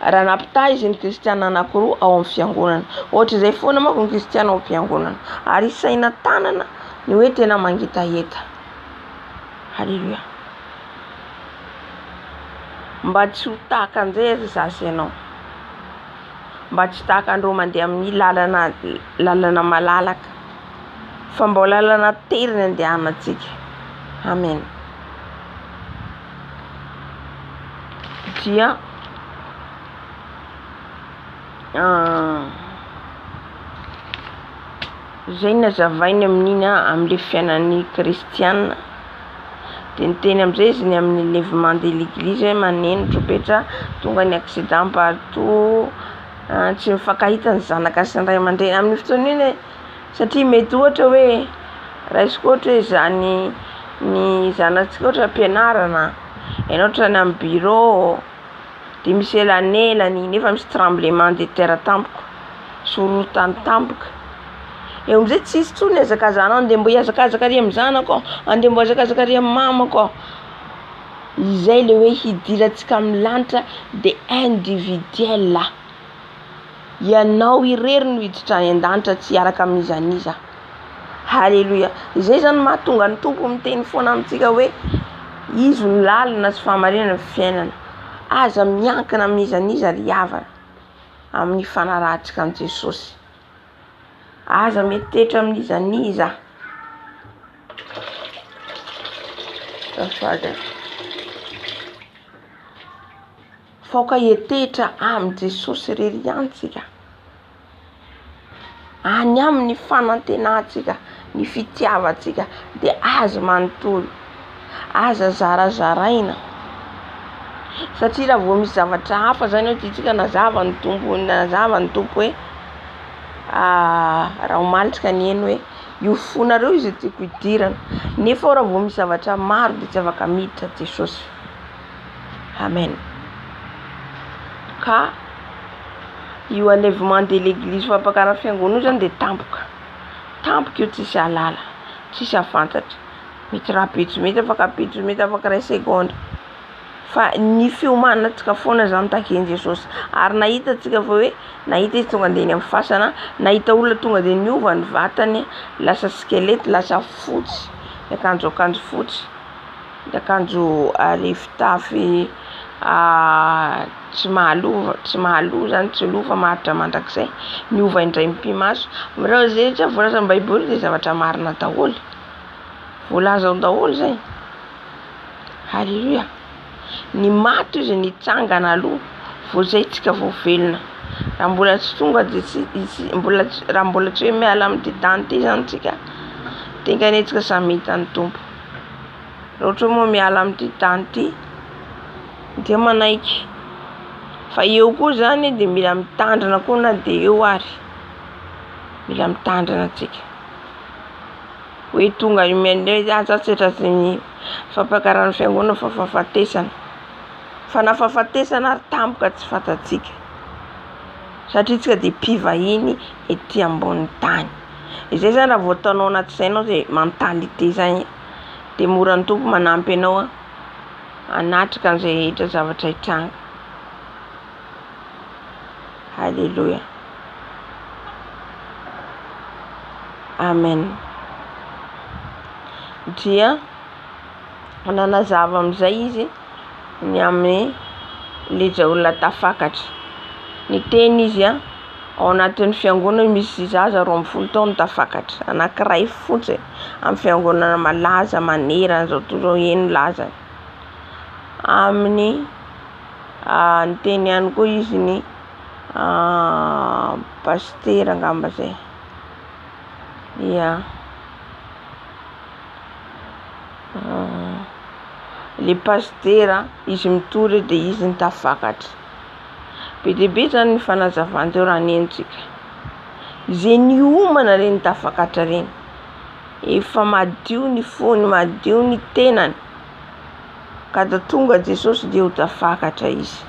Raha nampitaha izy ny kristiana anankiroa ao amin'ny fiangonana. Ohatra izay foana manko ny kristiana ao am-piangonana. Ary isaina tanana ny hoe tena mangitaeta. Halleluja. Mba tsy ho tahaka an'izay aza zasy ianao. Mba tsy tahaka andreo mandeha amin'ny lalana malalaka. Fa mba lalana tery ny andehanantsika. Amen. Dia zay nazavainy amin'iny amin'ilay fiainan'ny kristiana. Dia niteny amin'izay izy ny amin'ny lèvement de l'église hoe maneno tropetra tonga ny accident partout, tsy mifankahita ny zanaka sy ny ray aman-dreny amin'ny fotoana iny. Satria mety ohatra hoe raisiko ohatra hoe zany ny zanatsika ohatra ampianarana, ianao ohatra ny amin'ny bureau, dia misy elanelany nefa misy tremblement de terre tampoka, sorohon-tany tampoka. Eo amin'izay tsy isy tsony hazakazahanao andeha mbo hiazakazaka ary amin'ny zanako, andeha mbo hazakazaka ary amin'ny mamako. Izay le hoe hidirantsika amin'ny lanitra dia individuel. Ianao irery no hiditra any an-danitra, tsy hiaraka amin'izaniza. Halleluja. Izay zany mahatonga ny tompo miteny foana amintsika hoe izy no lalina sy fahamarinana ny fiainana. Aza miankina amin'izaniza ry havana amin'ny fanarahantsika amin'i Jesosy. Aza mitetitra amin'izaniza. Faoka hitetitra amin'i Jesosy irery ihany tsika. Any amin'ny fanantenantsika, ny fitiavantsika dia aza manontolo, aza zarazaraina. Satria raha vao misy zavatra hafa zany hoe tiantsika nazava ny tompo hoe raha omalitsika ny eny hoe io fonareo izy tiako hidirana. Nefa raha vao misy zavatra maro dia tsy afaka miditra Jesosy. Amen. Ka io enlèvement de l'église fampakarana fiangonana zany dia tampoka io, tsisy halala, tsisy hafantatra. Mety rapitso, mety afaka pitso, mety afaka ray seconde. Fa ny fiomanantsika foana zany taken'i Jesosy. Ary nahita tsika fa hoe nahita izy tonga andeha ny amin'ny fasana, nahita olona tonga dia niova ny vatany, lasa skelety, lasa fotsy, akanjo fotsy, akanjo le fitafy tsy mahaloa zany tsy lova maritra mandrakizay miova indray mipimaso mireo zay tsy voalaza ny baiboly dia zavatra marina daholo voalaza ao daholo zay. Halleluja. Ny maty izy nitsangana aloha vao zay tsika vao velona raha mbola tsy tonga dia raha mbola tsy hoe miala amin'ity tany ity zany tsika tenganetsika samy hitan'ny tompo. Raha ohatra moa miala amin'ity tany ity dia manaiky fa eo koa zany dia mila mitandrina koa na dia eo ary mila mitandrina tsika hoe tonga imen'ilay aza tsy ny fampiakarana fiangonana fa fahafatesana fa na fahafatesana ary tampoka tsy fantatsika satria tsika dia mpivahiny ety ambony tany. Izay zany raha vao ataonao anaty sainao dia mentalité zany dia mora ny tompo manampy anao anatrika an'izay rehetra zavatra hitranga. Halleluja. Amen. Dia nanazava amin'izay izy ny amin'ny ilay olona tafakatra. Ny teny izy ao anatin'ny fiangonana misy zaza 12 taona tafakatra anankiray fotsiny amin'ny fiangonana malaza manerana zao tontolo eny laza. Amin'ny ny teny ihany koa izy ny pasteur angamba zay. Ya. Le pasteur izy mitory dia izy ny tafakatra. Be dia be zany ny fanazavandreo raha nentsika. Izay ny omana reny tafakatra reny. Efa madio ny fony, madio ny tenany. Ka da tonga Jesosy dia ho tafakatra izy.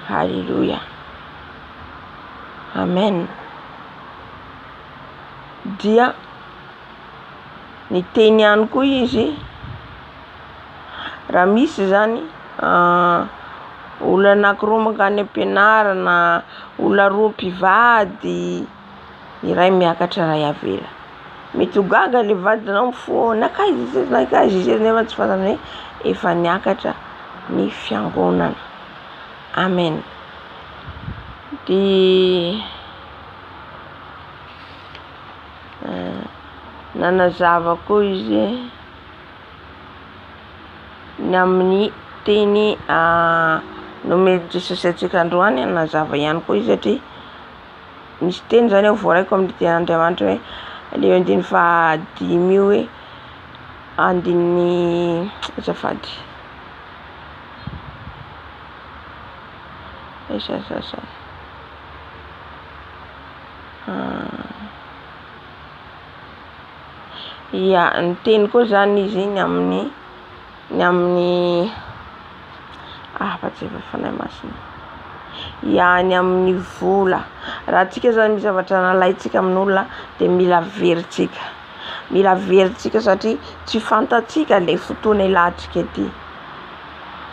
Halleluja. Amen. Dia ny teny ihany koa izy raha misy zany olona anankiroa mankany am-pianarana, olona roa mpivady, iray miakatra iray avela. Mety ho gaga le vadinao mifoha nakaiza izy nefa tsy fantany hoe efa niakatra ny fiangonana. Amen. Dia nanazava koa izy ny amin'ny teny nomeny Jesosy antsika androany nanazava ihany koa izy satria misy teny zany ao voaraiko amin'ny tenin'Andriamanitra hoe Leo 5 hoe andin'ny azafady ya ny teny koa zany izy ny amin'ny fanay masina ya ny amin'ny vola. Raha tsika zany misy zavatra nalaitsika amin'olona dia mila veritsika satria tsy fantatsika ilay fotoana ilatsika ety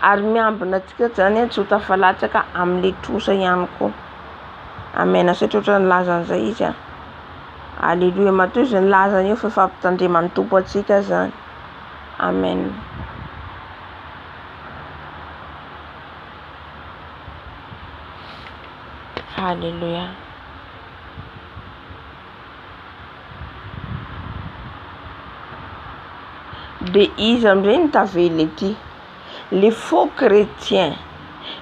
ary miambina atsika zany tsy ho tafalatsaka amin'ilay trosa ihany koa. Amen. Satria ohatra nilaza an'izay izy Halleluja. Matoa izy nilaza io fa fampitandreman'ny tompo atsika zany. Amen. Halleluja. Dia izy amin'izay ny tavela ety les faux chrétiens,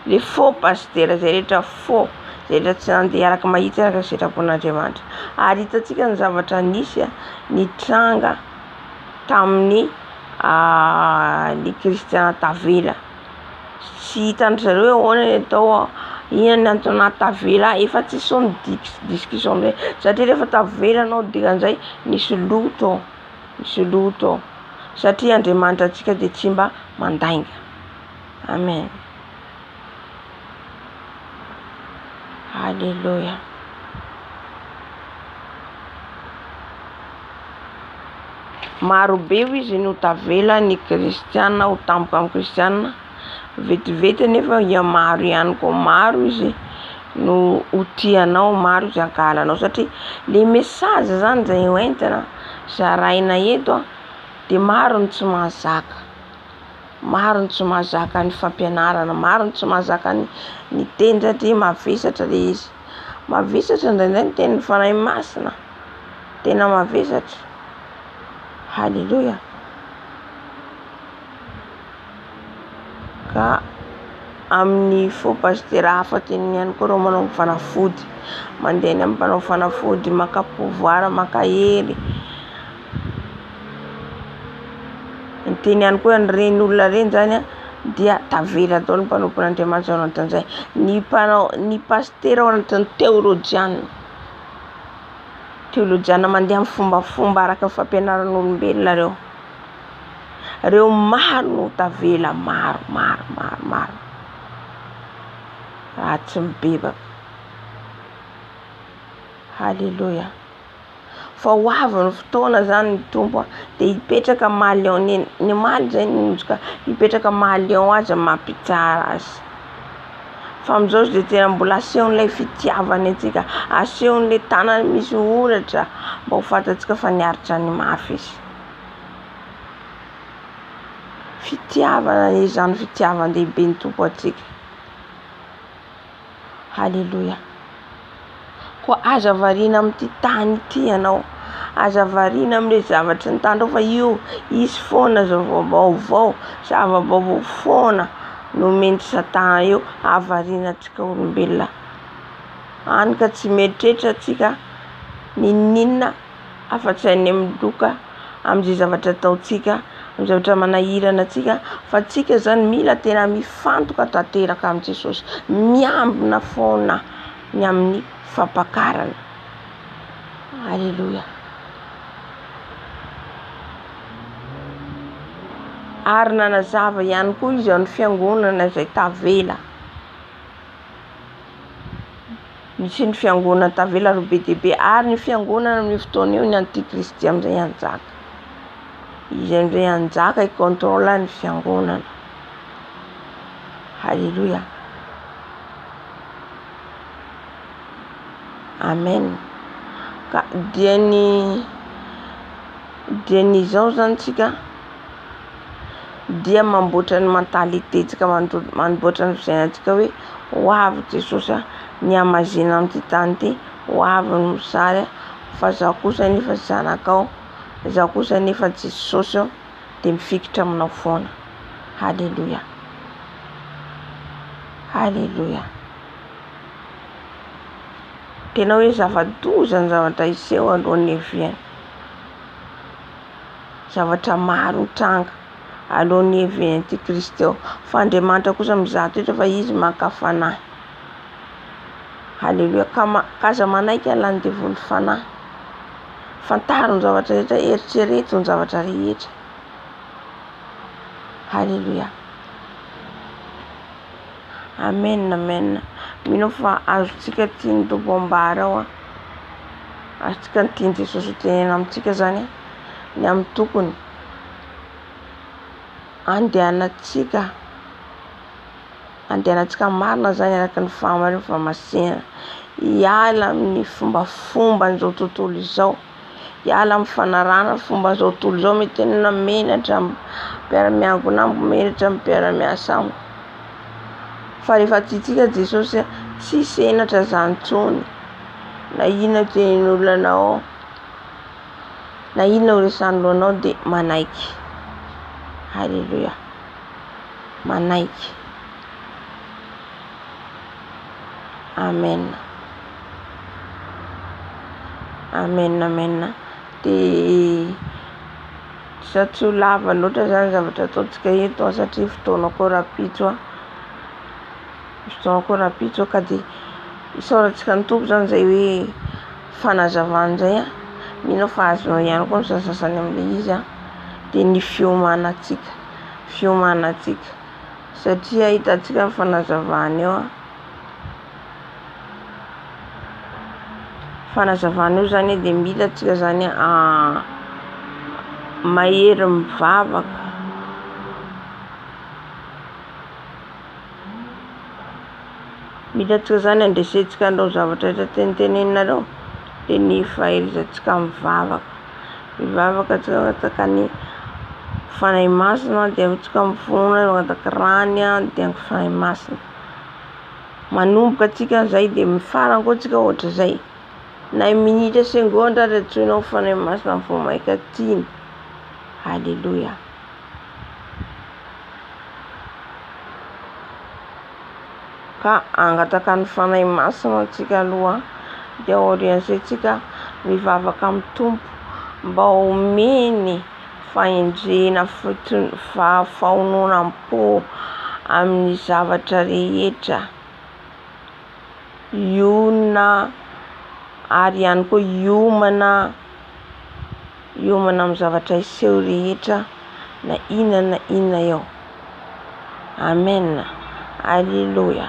les faux pasteurs zay rehetra faux, zay rehetra tsy nandeha araka mahitsy araka sitrapon'Andriamanitra. Ary hitantsika ny zavatra nisy nitranga tamin'ny ny kristiana tavela. Tsy hitan'ny zareo ahoana ny atao inona ny antony tavela efa tsy son discussion amin'izay satria rehefa tavela anao dikan'izay nisy loto satria Andriamanitra antsika dia tsy mba mandainga. Amen. Halleluja. Maro be izy no tavela ny kristiana ho tampoka amin'ny kristiana vetivety nefa maro ihany koa maro izy no ho tianao, maro izy ankahalanao satria le mesazy zany zay hoentina zaraina eto dia maro ny tsy mahazaka. maro ny tsy mahazaka ny fampianarana, maro ny tsy mahazaka ny teny satria mavesatra le izy. Mavesatra indraindray ny teny fanahy masina, tena mavesatra. Halleluja. Ka amin'ny faux pasteur hafa teny ihany koa reo manao fanafody, mandeha any amin'ny mpanao fanafody, maka pouvoir, maka hery. Ny teny ihany koa reny olona reny zany dia tavela daholo ny mpanompon'Andriamanitra ao anatin'izay. Ny pasteur ao anatin'ny teolojiana mandeha amin'ny fombafomba araka ny fampianaran'olombelona reo maro no tavela, maro raha tsy mibebaka. Halleluja. Fa ho avy ny fotoana zany ny tompo dia hipetraka mahaleon ny maly zay ny onjika, hipetraka mahaleon azy mampitsara azy. Fa amin'izao dia tena mbola asehon'ilay fitiavany antsika, asehon'ilay tanany misy oratra mba ho fantatsika fa niaritra ny mafy izy. Fitiavana izany fitiavan-dehibe ny tompo atsika. Halleluja. Koa aza variana amin'ity tany ity ianao, aza variana amin'ilay zavatra ny tandreo fa io izy foana zava-baovao foana no mendry Satana eo avariana antsika olombelona. Hany ka tsy mieritreritra antsika ninina afa-tsy any amin'ny doka amin'izay zavatra ataontsika, amin'ny zavatra manahirana antsika, fa antsika zany mila tena mifantoka tanteraka amin'i Jesosy, miambina foana ny amin'ny fampakarana. Halleluja. Ary nanazava ihany koa izy amin'ny fiangonana izay tavela. Misy ny fiangonana tavela ro be dia be, ary ny fiangonana amin'ny fotoana eo ny antikristy amin'izay hanjaka. Izy amin'izay hanjaka hikontrôla ny fiangonana. Halleluja. Amen. Ka dia nyizao zany tsika dia mamboatra ny mentalitétsika, mamboatra ny fisainantsika hoe ho avy Jesosy ny hamazina amin'ity tany ity, ho avy ny mosary, fa zaho kosa nefa zanakao, zaho kosa nefa Jesosy ao dia mifikitra aminao foana. Halleluja. Halleluja. Tena hoe zava-doza ny zavatra iseho alohan'ny heviany, zavatra maro tranga alohan'ny heviany ity Kristy ao, fa Andriamanitra kosa mizaha toetra fa izy maka fanahy. Halleluja. Ka aza manaiky lany devoly fanahy, fantaro ny zavatra rehetra, eritrereto ny zavatra rehetra. Halleluja. Amen. Mino fa azotsika tiany tompo ambara ao, azotsika ny tiany Jesosy hotenena amintsika zany ny amin'ny tokony andehanantsika marina zany araka ny fahamarina fahamasina, hiala amin'ny fombafomba n'izao tontolo izao, hiala amin'ny fanarana fomba n'izao tontolo izao, mety tena menatra mpiara-miangona amiko, menatra mpiara-miasa amiko. Fa rehefa tiantsika Jesosy tsy senatra zany intsony, na inona tenin'olona anao, na inona ho resan'ny lohanao dia manaiky. Halleluja. Manaiky. Amen. Dia tsy ho lava loatra zany zavatra ataontsika eto satria fotoana koa rapitso, ka dia isaorantsika ny tompo zany zay hoe fanazavana zay mino fa azonao ihany koa ny sasasany amin'ilay izy dia ny fiomanantsika satria hitantsika ny fanazavana eo zany dia mila antsika zany mahery mivavaka, mila antsika zany andresentsika andao zavatra rehetra teniteneninareo dia ny faherizantsika mivavaka antsika taka ny fanahy masina dia tsika mivonona mangataka rany dia fanahy masina manomboka atsika zay dia mifarana koa tsika ohatra zay na minitra segonda ary atsoinao fanahy masina vao maika tiny. Halleluja. Ka angataka ny fanahy masina atsika aloha dia orian'izay tsika mivavaka amin'ny Tompo mba homeny fahendrena fahononam-po amin'ny zavatra rehetra iona ary ihany koa hiomana amin'ny zavatra iseho rehetra na inona eo. Amen. Halleluja.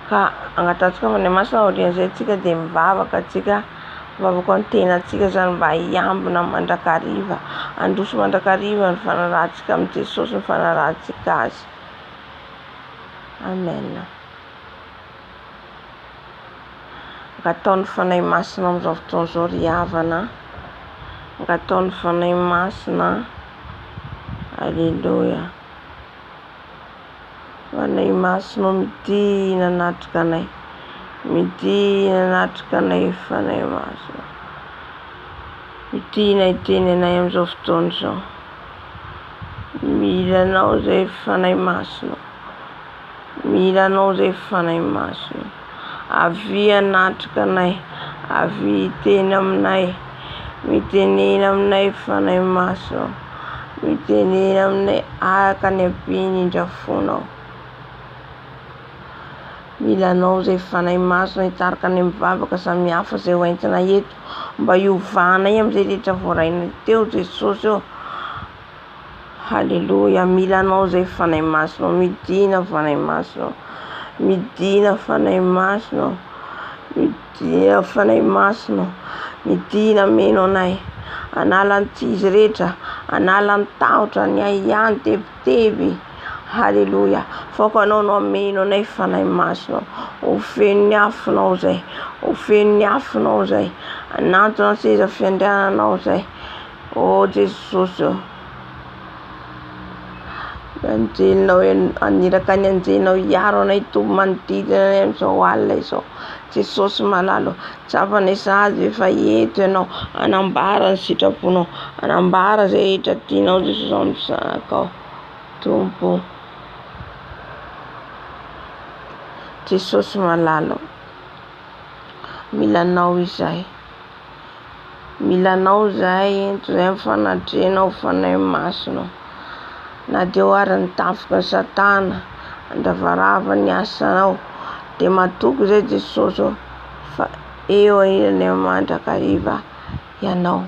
Ka agnatantsika fanahy masina orian'izay tsika dia mivavaka tsika ny tenatsika zany mba hiambina mandrakariva androso mandrakariva ny fanarahantsika amin'ny Jesosy ny fanarahantsika azy. Amen. Ngataon'ny fanahy masina amin'izao fotoana izao ry havana, ngataon'ny fanahy masina. Halleluja. Fanahy masina midina anatrika anay, midina anatrika anay fanahy masina, midina hiteny anay amin'izao fotoana izao. Mila anao zay fanahy masina, mila anao zay fanahy masina, avy anatrika anay, avy hiteny aminay, mitenena aminay fanahy masina, mitenena aminay araka ny habeny indrafonao. Mila anao zay fanahy masina hitarika ny mivavaka samihafa zay hoentina eto mba hiovanay amin'izay rehetra voaraina teo Jesosy eo. Halleluja. Mila anao zay fanahy masina, midina fanahy masina, midina fanahy masina, midina fanahy masina, midina meno anay, anala ny izy rehetra, anala ny tahotra, ny ahihany tebiteby. Halleluja. Fokanao no ameno anay fanahy masina, ofeny afonao zay, ofeny afonao zay, anatona seza fiandriananao zay. O Jesosy, anjelinao aniraka ny anjelinao hiaro anay toby manodidina anay amin'izao alina izao. Jesosy malalo, tsapanay sady efa eto ianao anambara ny sitraponao, anambara zay rehetra tianao Jesosy amin'ny zanakao Tompo. Jesosy malalo, milanao izay, milanao zay toy mifanatrenao fanahy masina, na dia oharany tafoka ny Satana andravarava ny asanao dia matoky zay Jesosy fa eo ahirany mandrakariva ianao.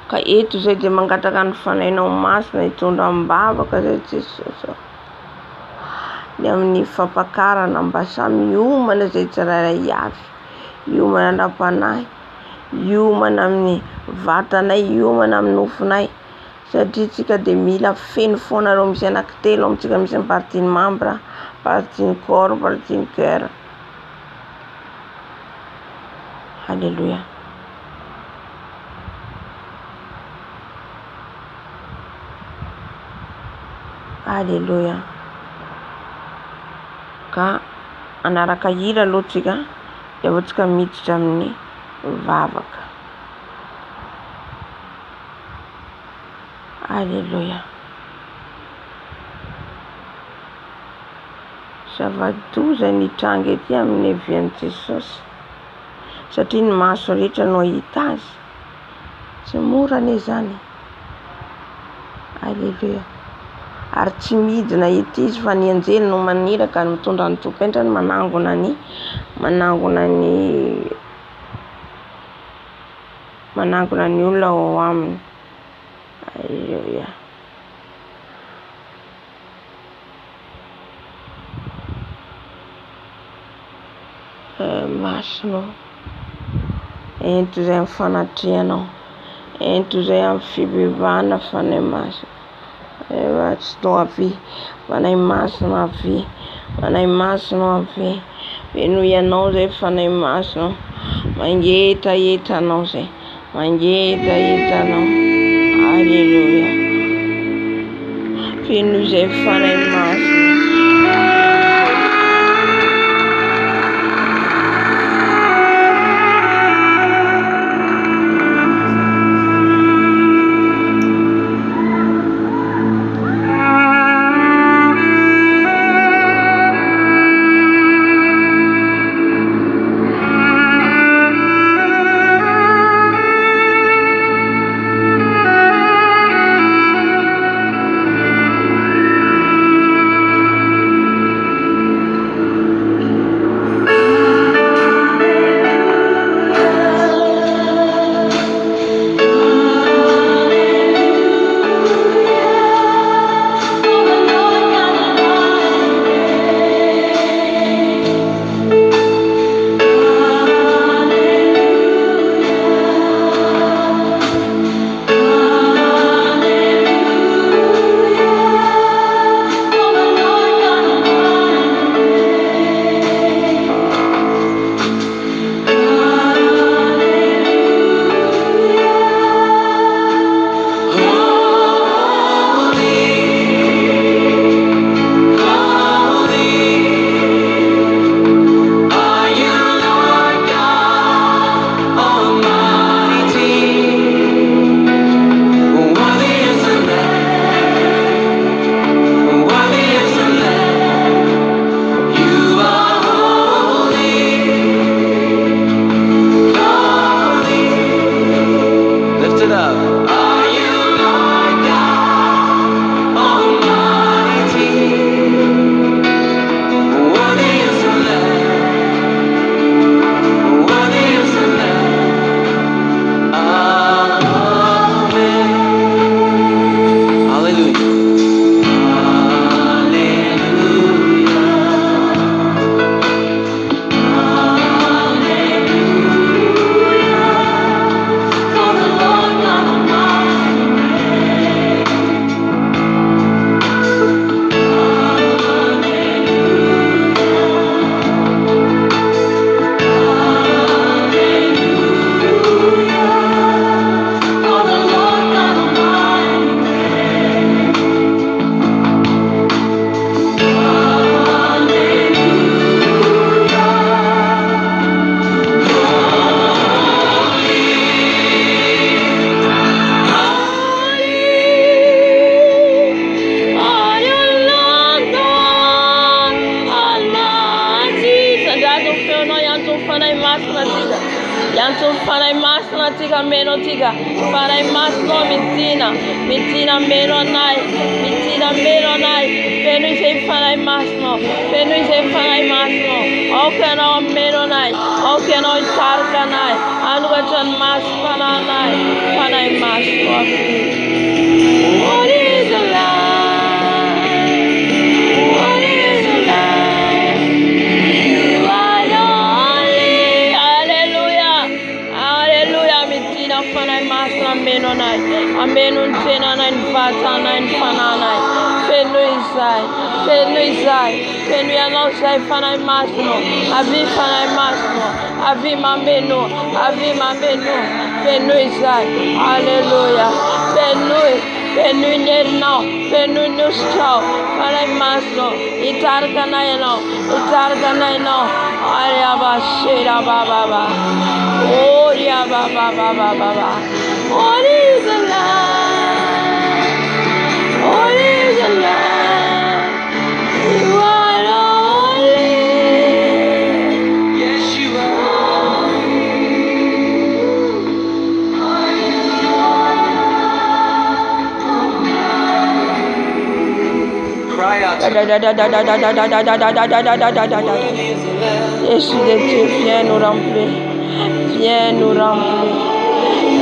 Ka eto zay dia mangataka ny fanahinao masina hitondra mivavaka zay Jesosy ny amin'ny fampakarana mba samy hiomana zay tsirairay avy, hiomana andram-panahy, hiomana amin'ny vatanay, hiomana amin'ny nofonay, satria tsika dia mila feno foana reo misy anankitelo amintsika, misy ny partie membre, partie corps, partie cœur. Halleluja. Halleluja. Ka anaraka hira aloha tsika dia avy tsika miditra amin'ny vavaka. Halleluja. Zava-doza ny tranga ety amin'ny hevian'i Jesosy satria ny maso rehetra no ahita azy, tsy mora anie zany. Halleluja. Ary tsy midina ety izy fa ny anjely no maniraka ny mitondra ny topentrany manangona ny olona ao aminy. Halleluja. Masonao, ento zay amin'ny fanatrehanao, ento zay amin'ny fibebahana fanahy masina. Tsy tao avy, fanahy masina avy, fanahy masina avy, feno ianao zay fanahy masina, mangetaeta anao zay, Mangita itano. Alléluia. Puis nous effaçons les masses. Alléluia. Fais-nous non, fais-nous nous stop. Para masno, itarganayno. Ariaba shira baba. Oria baba. What is a lie? What is a lie? You are only. Yes, you are. Cry out. Jésus de Dieu, viens nous remplir.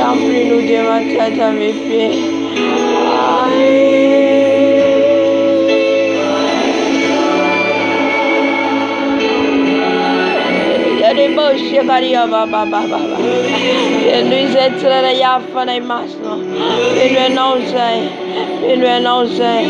Remplis-nous de ma tête à mes pieds. Nous être Yafa et Masno. Et nous annoncer.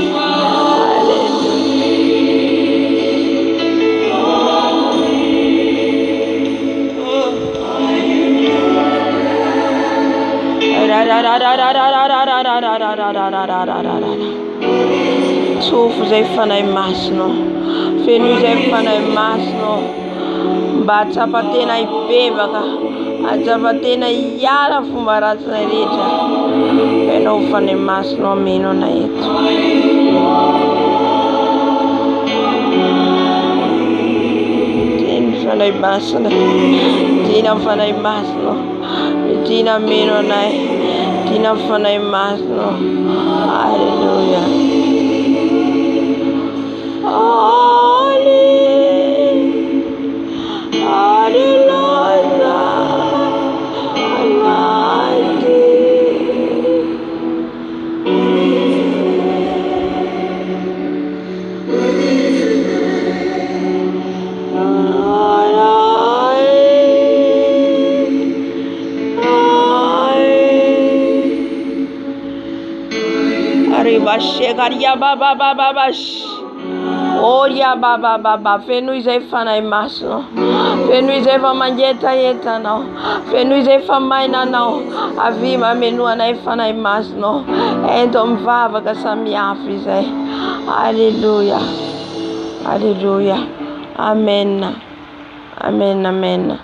Tsofo zay fanahy masonao, feno izay fanahy masonao, mba atsapatena hibebaka, atsapatena hiala fomba ratsina rehetra. Fenao fanahy masonao meno anay eto. Teny fanahy masina, tina fanahy masonao, tina meno anay, tina fanahy masonao. Hallelujah. Chegaria baba baba bash. Oria baba baba. Fenu izay fanahy masonao. Fenu izay fa mangetaheta-nao. Fenu izay fa mainanao. Avy mameno anay fanahy masonao. Ento mivavaka samihafa izay. Alléluia. Alléluia. Amen. Amen amen.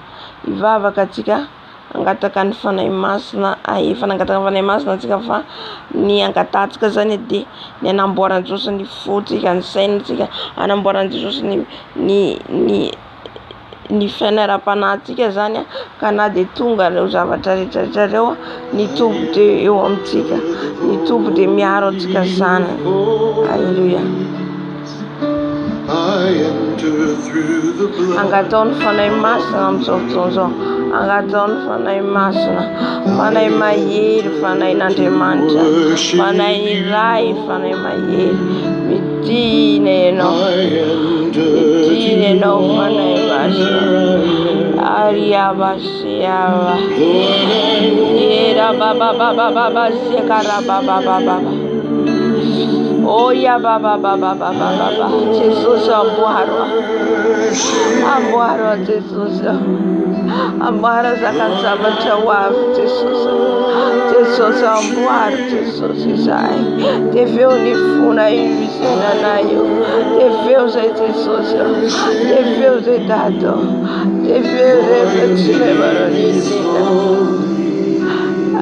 Ivavaka atsika angataka ny fanahy masina, efa nangataka ny fanahy masina atsika fa ny angatatsika zany de ny anamboarany Jesosy ny fotsika, ny saintsika, anamboarany Jesosy ny fiainaram-panahintsika zany ka na de tonga reo zavatra rehetra reo ny tombo de eo amintsika, ny tombo de miaro atsika zany. Alléluia. Angatao ny fanahy masina amin'izao fotoana zao, angatao ny fanahy masina, fanahy mahery, fanahy n'Andriamanitra, fanahy iray, fanahy mahery. Midina ianao fanahy masina. Ariabasiaba era baba baba baba sekara baba baba. Oh ya baba baba baba baba. Jesus amboaro Jesus. Amboaro zakazavatra hoavy Jesus amboaro Jesus izay. Deveu ny fona ivisenanay io. Deveu zay Jesus. Deveu zay Dado. Deveu zay tsy levaronizina.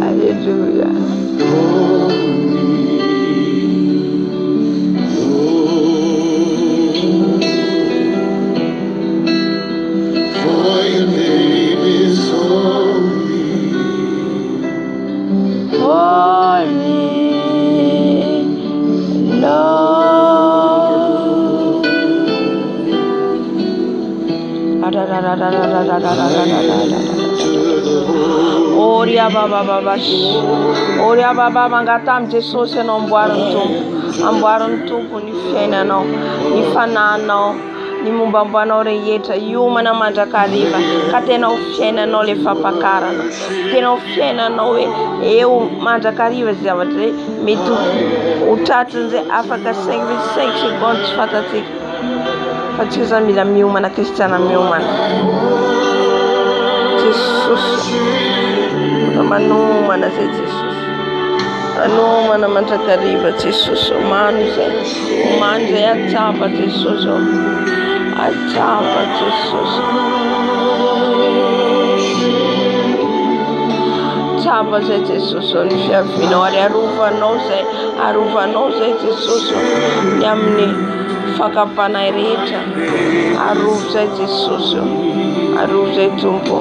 Alléluia. Oria baba baba. Oria baba mangatamy Jesosy anao amboariny tompo ny fiainanao, ny fananao, ny mombambanao rehetra iomana mandrakariva ka tenao fiainanao le fampakarana, tenao fiainanao hoe eo mandrakariva zay zavatra zay mety ho tratrin'izay afaka 5 secondes tsy fantatsika fa tsika zany mila miomana, kristiana miomana. Jesosy manomana zay Jesosy, manomana mandrakariva Jesosy, omany zay atsapa Jesosy, atsapa Jesosy, atsapa zay Jesosy ny fiavinao ary arovanao zay Jesosy ny amin'ny fakapanay rehetra, arova zay Jesosy, arova zay Tompo.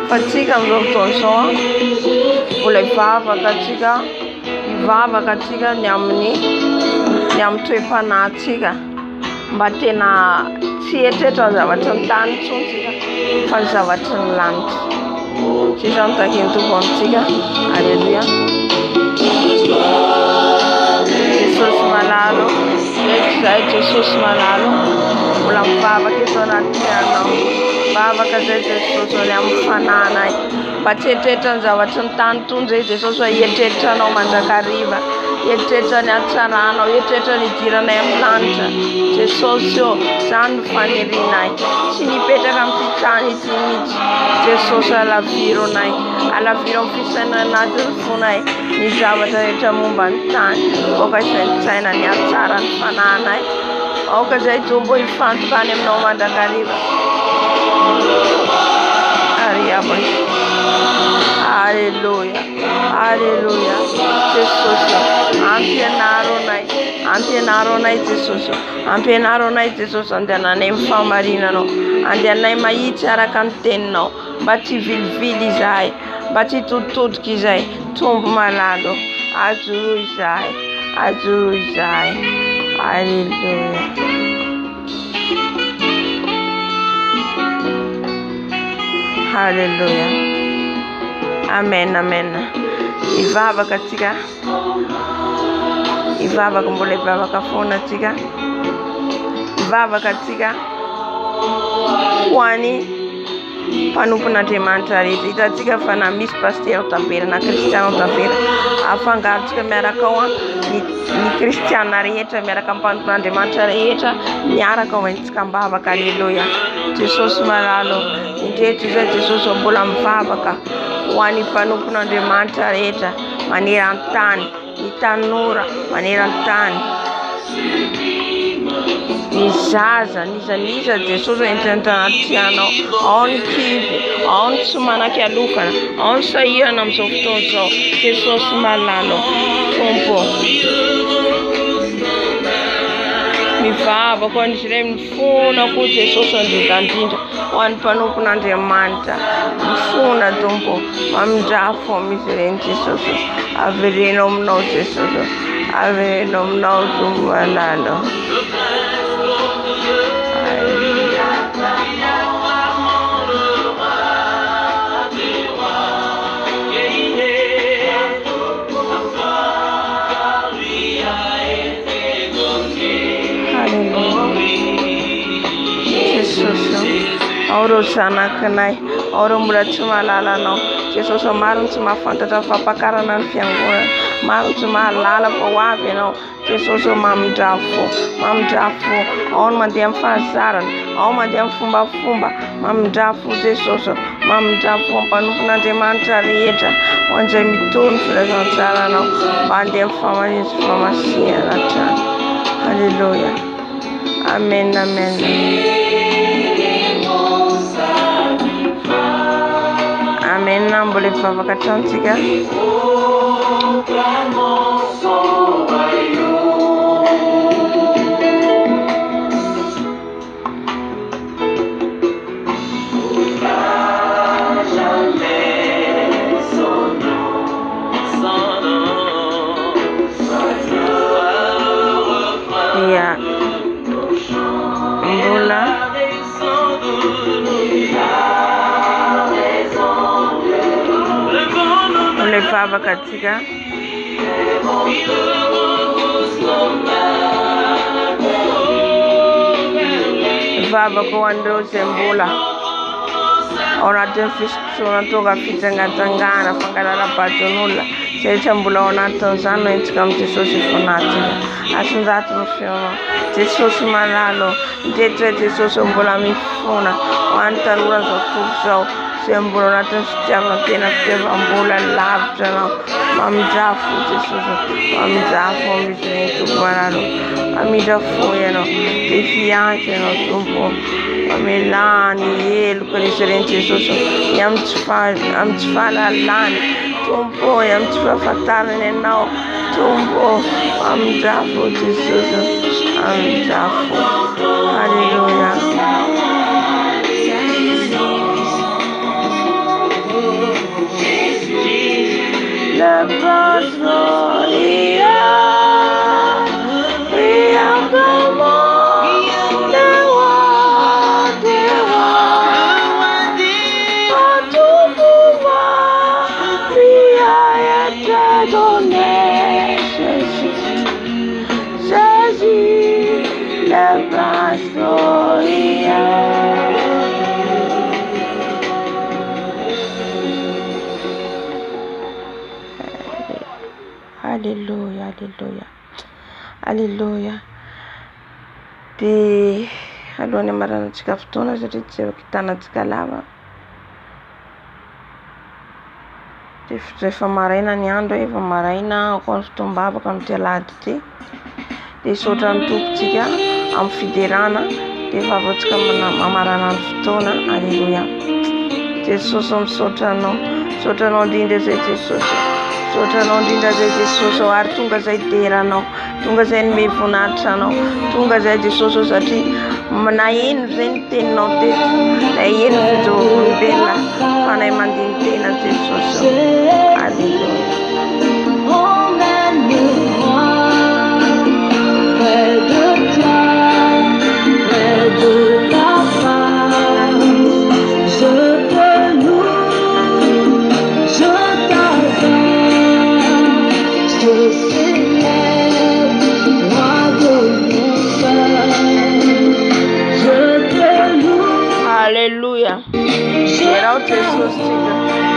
Fatsika amin'izao fotoana izao mbola hivavaka atsika ny amin'ny toe-panahintsika mba tena tsy eritreretra zavatra ny tany intsontsika fa ny zavatra ny lanitra. Sisa mitakeny tompo amintsika. Alleluia. Jesosy malalo, zay Jesosy malalo, mbola mivavaka eto anaty fiainanao. Mivavaka zay Jesosy any amin'ny fananay, mba tsy eritreritra ny zavatra ny tany tondra izy Jesosy hoe eritreritrana mandrakariva eritreritra ny hatsaranao eritreritra ny idiranay amin'ny lanitra Jesosy zany no fanerenay tsy nipetraka amin'ny tany ity mihitsy Jesosy alavironay alaviro amin'ny fisainana fonay ny zavatra rehetra momba ny tany voka izay ny tsaina ny hatsara ny fanahinay aoka izay tombo hifantoka any aminao mandrakariva ary abany Alléluia, Alléluia, Jesosy, ampianaronay Jesosy, ampianaronay Jesosy andehananay amin'ny fahamarinanao, andehananay mahitsy araka ny teninao, mba tsy vilivily izahay, mba tsy toditodika izahay, tombo malalo, ajo izahay, Alléluia. Alléluia. Amen, amen. Ivavaka tsika. Ivavaka mbola ivavaka foana tsika. Ivavaka tsika. Hoany mpanompon'Andriamanitra rehetra. Hitantsika fa na misy paster tavela na kristiana tavela. Afangarontsika miaraka ao ny kristiana rehetra miaraka amin'ny mpanompon'Andriamanitra rehetra miaraka ao antsika mivavaka. Alleluia. Jesosy malalo. Indreto izay Jesosy mbola mivavaka ho an'ny mpanompon'Andriamanitra rehetra maneran-tany, ny tanora maneran-tany, ny zaza, niza Jesosy entanatianao, ao ny kivy, ao ny tsy manan-kialofana, ao ny sahirana amin'izao fotoana izao. Jesosy malalo, tompo mivavaka ho an'izy ireny mifona koa Jesosy indrindra ho an'ny mpanompon'Andriamanitra mifona tompo mamindrafo amin'izy ireny Jesosy averenao aminao Jesosy averenao aminao tompo malalo. Auro zanakanay, auro mbola tsy mahalala anao. Jesosy maro ny tsy mahafantatra ny fampakarana ny fiangonana, maro tsy mahalala fa ho avy ianao. Jesosy mamindrafo, ao ny mandeha amin'ny fahazarana, ao mandeha amin'ny fombafomba, mamindrafo Jesosy, mamindrafo mpanompon'Andriamanitra rehetra, ho an'izay mitony filazantsara anao, mba handeha amin'ny famarinana sy famasinana hatrany. Alléluia. Amen, amen. Amen, mbola mivavaka hatranintsika. Yeah. Mbola mivavaka tsika. Mivavaka ho an'ireo izay mbola ao anatin'ny fisotroana tonga fitsangatsangana fangalana-badon'olona izay rehetra mbola ao anatin'izany no entsika amin'ny Jesosy fonatsika. Asonjato no feonao Jesosy malalo, indretra Jesosy mbola mifona ho an'ny tanora izao tontolo izao izay mbola ao anatin'ny fitiavan-tena fitiavam-bola lavitra anao. Mamindrafo Jesosy, mamindrafo amin'izy ireny tompo malalo, mamindrafo ianao, dia fianky ianao tompo, mamelany heloka izy ireny Jesosy, amin'ny tsy fahalalany tompo, amin'ny tsy fahafantarana ianao tompo, mamindrafo Jesosy, mamindrafo. Alléluia. La gloria, Alléluia, alléluia. Alléluia. Dia alohan'ny amaranantsika fotoana satria tsy hitanantsika lava. Dia rehefa maraina ny andro, efa maraina ako ny fotoam-bavaka no tia alahady ty. Dia misaotra ny tompontsika amin'ny fiderana. Dia efa avaontsika mamarana ny fotoana. Alléluia. Jesosy misaotranao. Misaotranao indrindra zay Jesosy. Misaotranao indrindra zay Jesosy ary tonga zay deranao. Tonga zay nome voninahitra anao. Tonga zay Jesosy satria na eno zay ny teninao teto. Na eno fijoroam-belona fa nay mandeha ny tena Jesosy. Alléluia. Alléluia. Terao Jesosy tsika.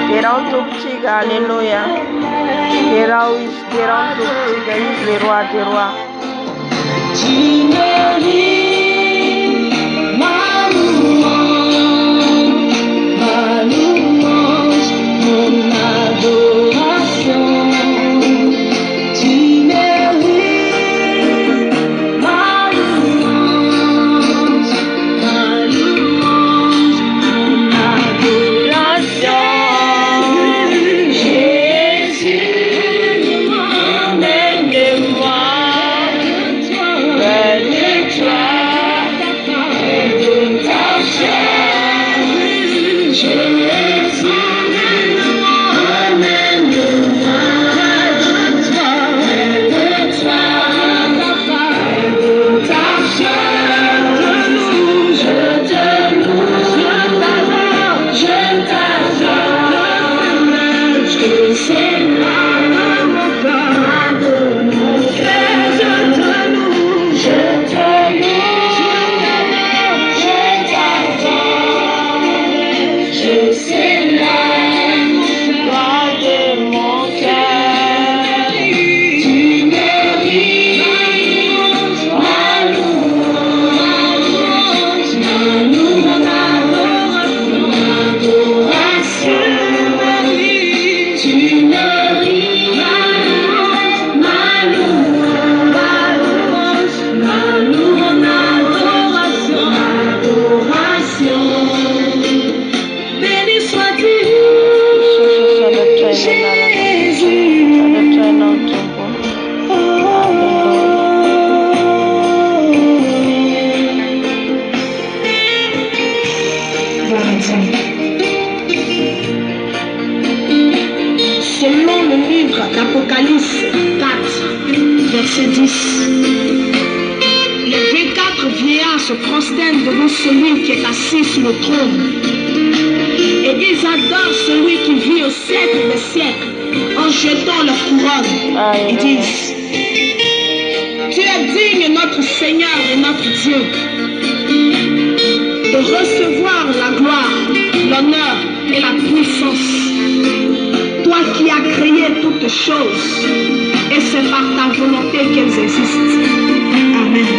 Terao tompontsika. Alléluia. Terao izy. Terao ny tompontsika. Izy le roi des rois. Tu mérites ma louange, mon adoration. Tu mérites ma louange, mon adoration. Jésus, emmène-moi. Selon le livre d'Apocalypse 4, verset 10, les 24 vieillards se prosternent devant celui qui est assis sur le trône. Et ils adorent celui qui vit au siècle des siècles en jetant leur couronne. Ils disent: Tu es digne, notre Seigneur et notre Dieu, de recevoir la gloire, l'honneur et la puissance. Toi qui as créé toutes choses, et c'est par ta volonté qu'elles existent. Amen.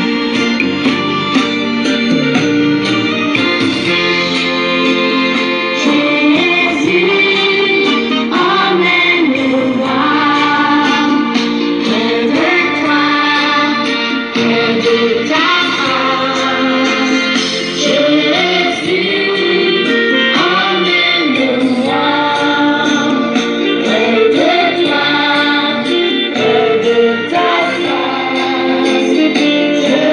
Yeah.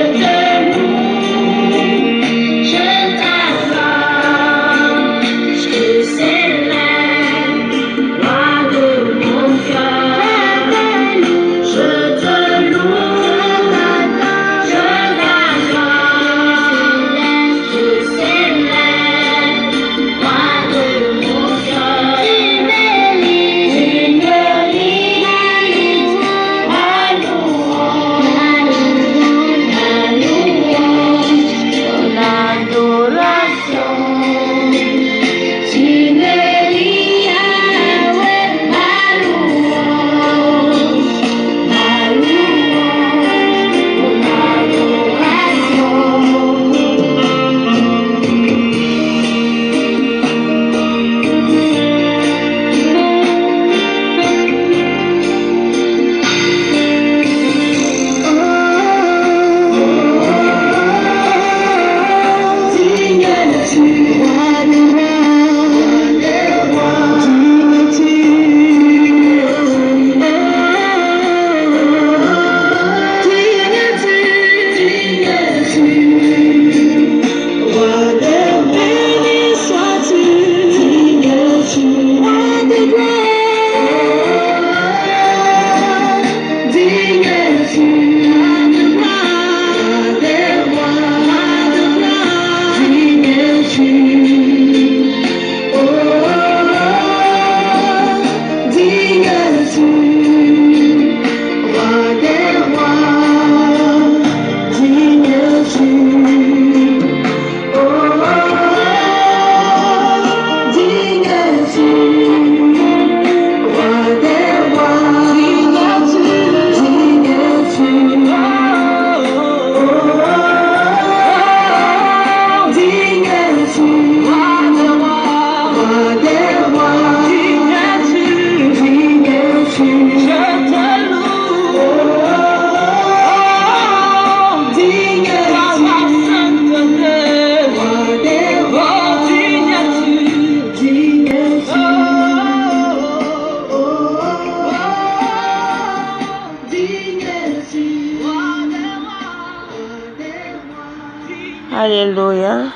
Alléluia.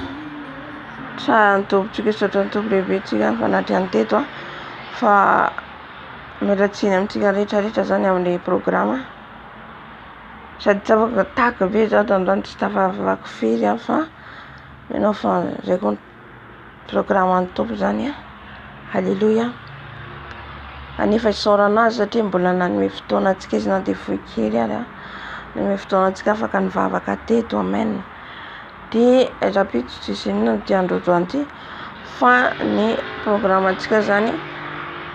Tsara ny tompotsika saotra ny tompo lehibentsika fanatreany teto fa mialatsiny amintsika rehetrarehetra zany amin'ilay programa sady tsy afaka taka be za tandroany tsy tafavako firy fa menao fa zaiko programa ny tompo zany. Alléluia. Anefa isaorana azy satria mbola nanome fotoana antsika izy na dia fohy kely ary nanome fotoana antsika afaka nivavaka teto. Amen. Dia rapito tsisy inona no tiandrojo anty fa ny programa antsika zany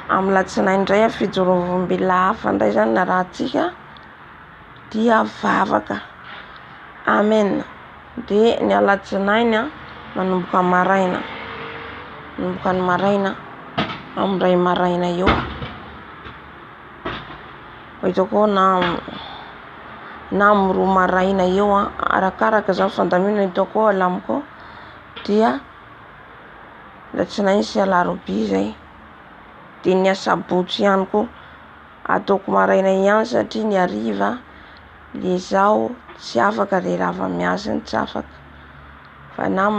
amin'ny latsinainy indray fijorovam-bila hafa indray zany na raha antsika dia vavaka. Amen. Dia ny alatsinainy manomboka maraina, manomboka ny maraina amin'ny ray maraina eo hitako na amin'ny roa maraina eo arakaraka zany fandamina hitako alamiko dia latsinainy sy alarobia zay. Dia ny asabotsy ihany koa ataoko maraina ihany satria ny hariva le zaho tsy afaka le raha miasa ny tsy afaka fa na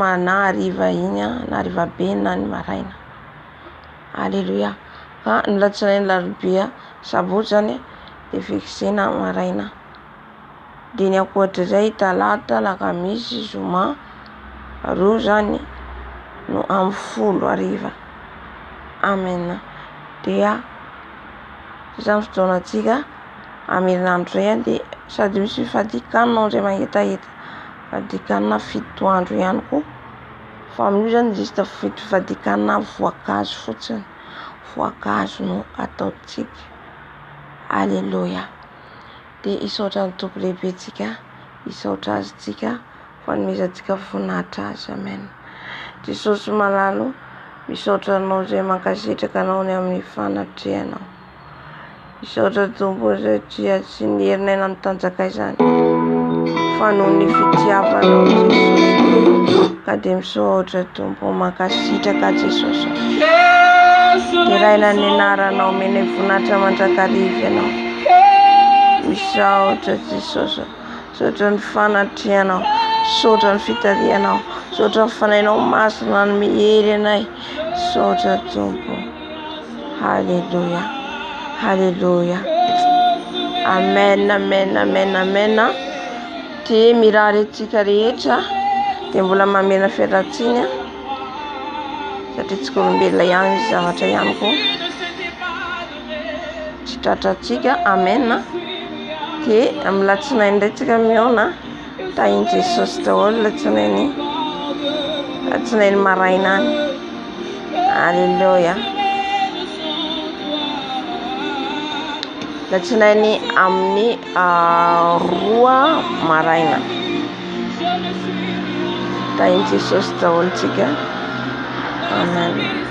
hariva iny na hariva be na ny maraina. Alléluia. Ka ny latsinainy larobia sabotsy zany dia fixena maraina. Dia ny ankoatr'izay talata lakamisy zoma roa zany no amin'ny 10 hariva. Amen. Dia zany fotoanantsika amin'ny herinandro zay dia sady misy fadikanina izay mangetaheta fadikanina 7 andro ihany koa fa amin'io zany juste fadikanina voankazo fotsiny, voankazo no ataontsika. Alléluia. Dia isaotra ny tompo lehibentsika, isaotra azy tsika fanomezantsika voninahitra azy. Amen. Jesosy malalo misaotra anao izay mankasitraka anao ny amin'ny fanatrehanao. Misaotra tompo satria tsy ny herinay ny tanjakay zany fa noho ny fitiavanao Jesosy. Ka dia misaotra tompo mankasitraka Jesosy. Dia raina ny anaranao menay voninahitra mandrakarivo ianao. Misaotra Jesosy, saotra ny fanatrehanao, saotra ny fitarihanao, saotra ny fanainao masina ny mihery anay. Saotra tompo. Alléluia. Alléluia. Amen, amen, amen, amen. Dia mirary antsika rehetra dia mbola mamena fialatsiny satria tsy olombelona ihany izy zavatra ihany koa tsy tratrantsika. Amen. Dia amin'ny latsinainy indray tsika mihaona tahiny Jesosy daholo latsinainy maraina any. Alléluia. Latsinainy amin'ny 2 maraina tahiny Jesosy daholo tsika. Amen.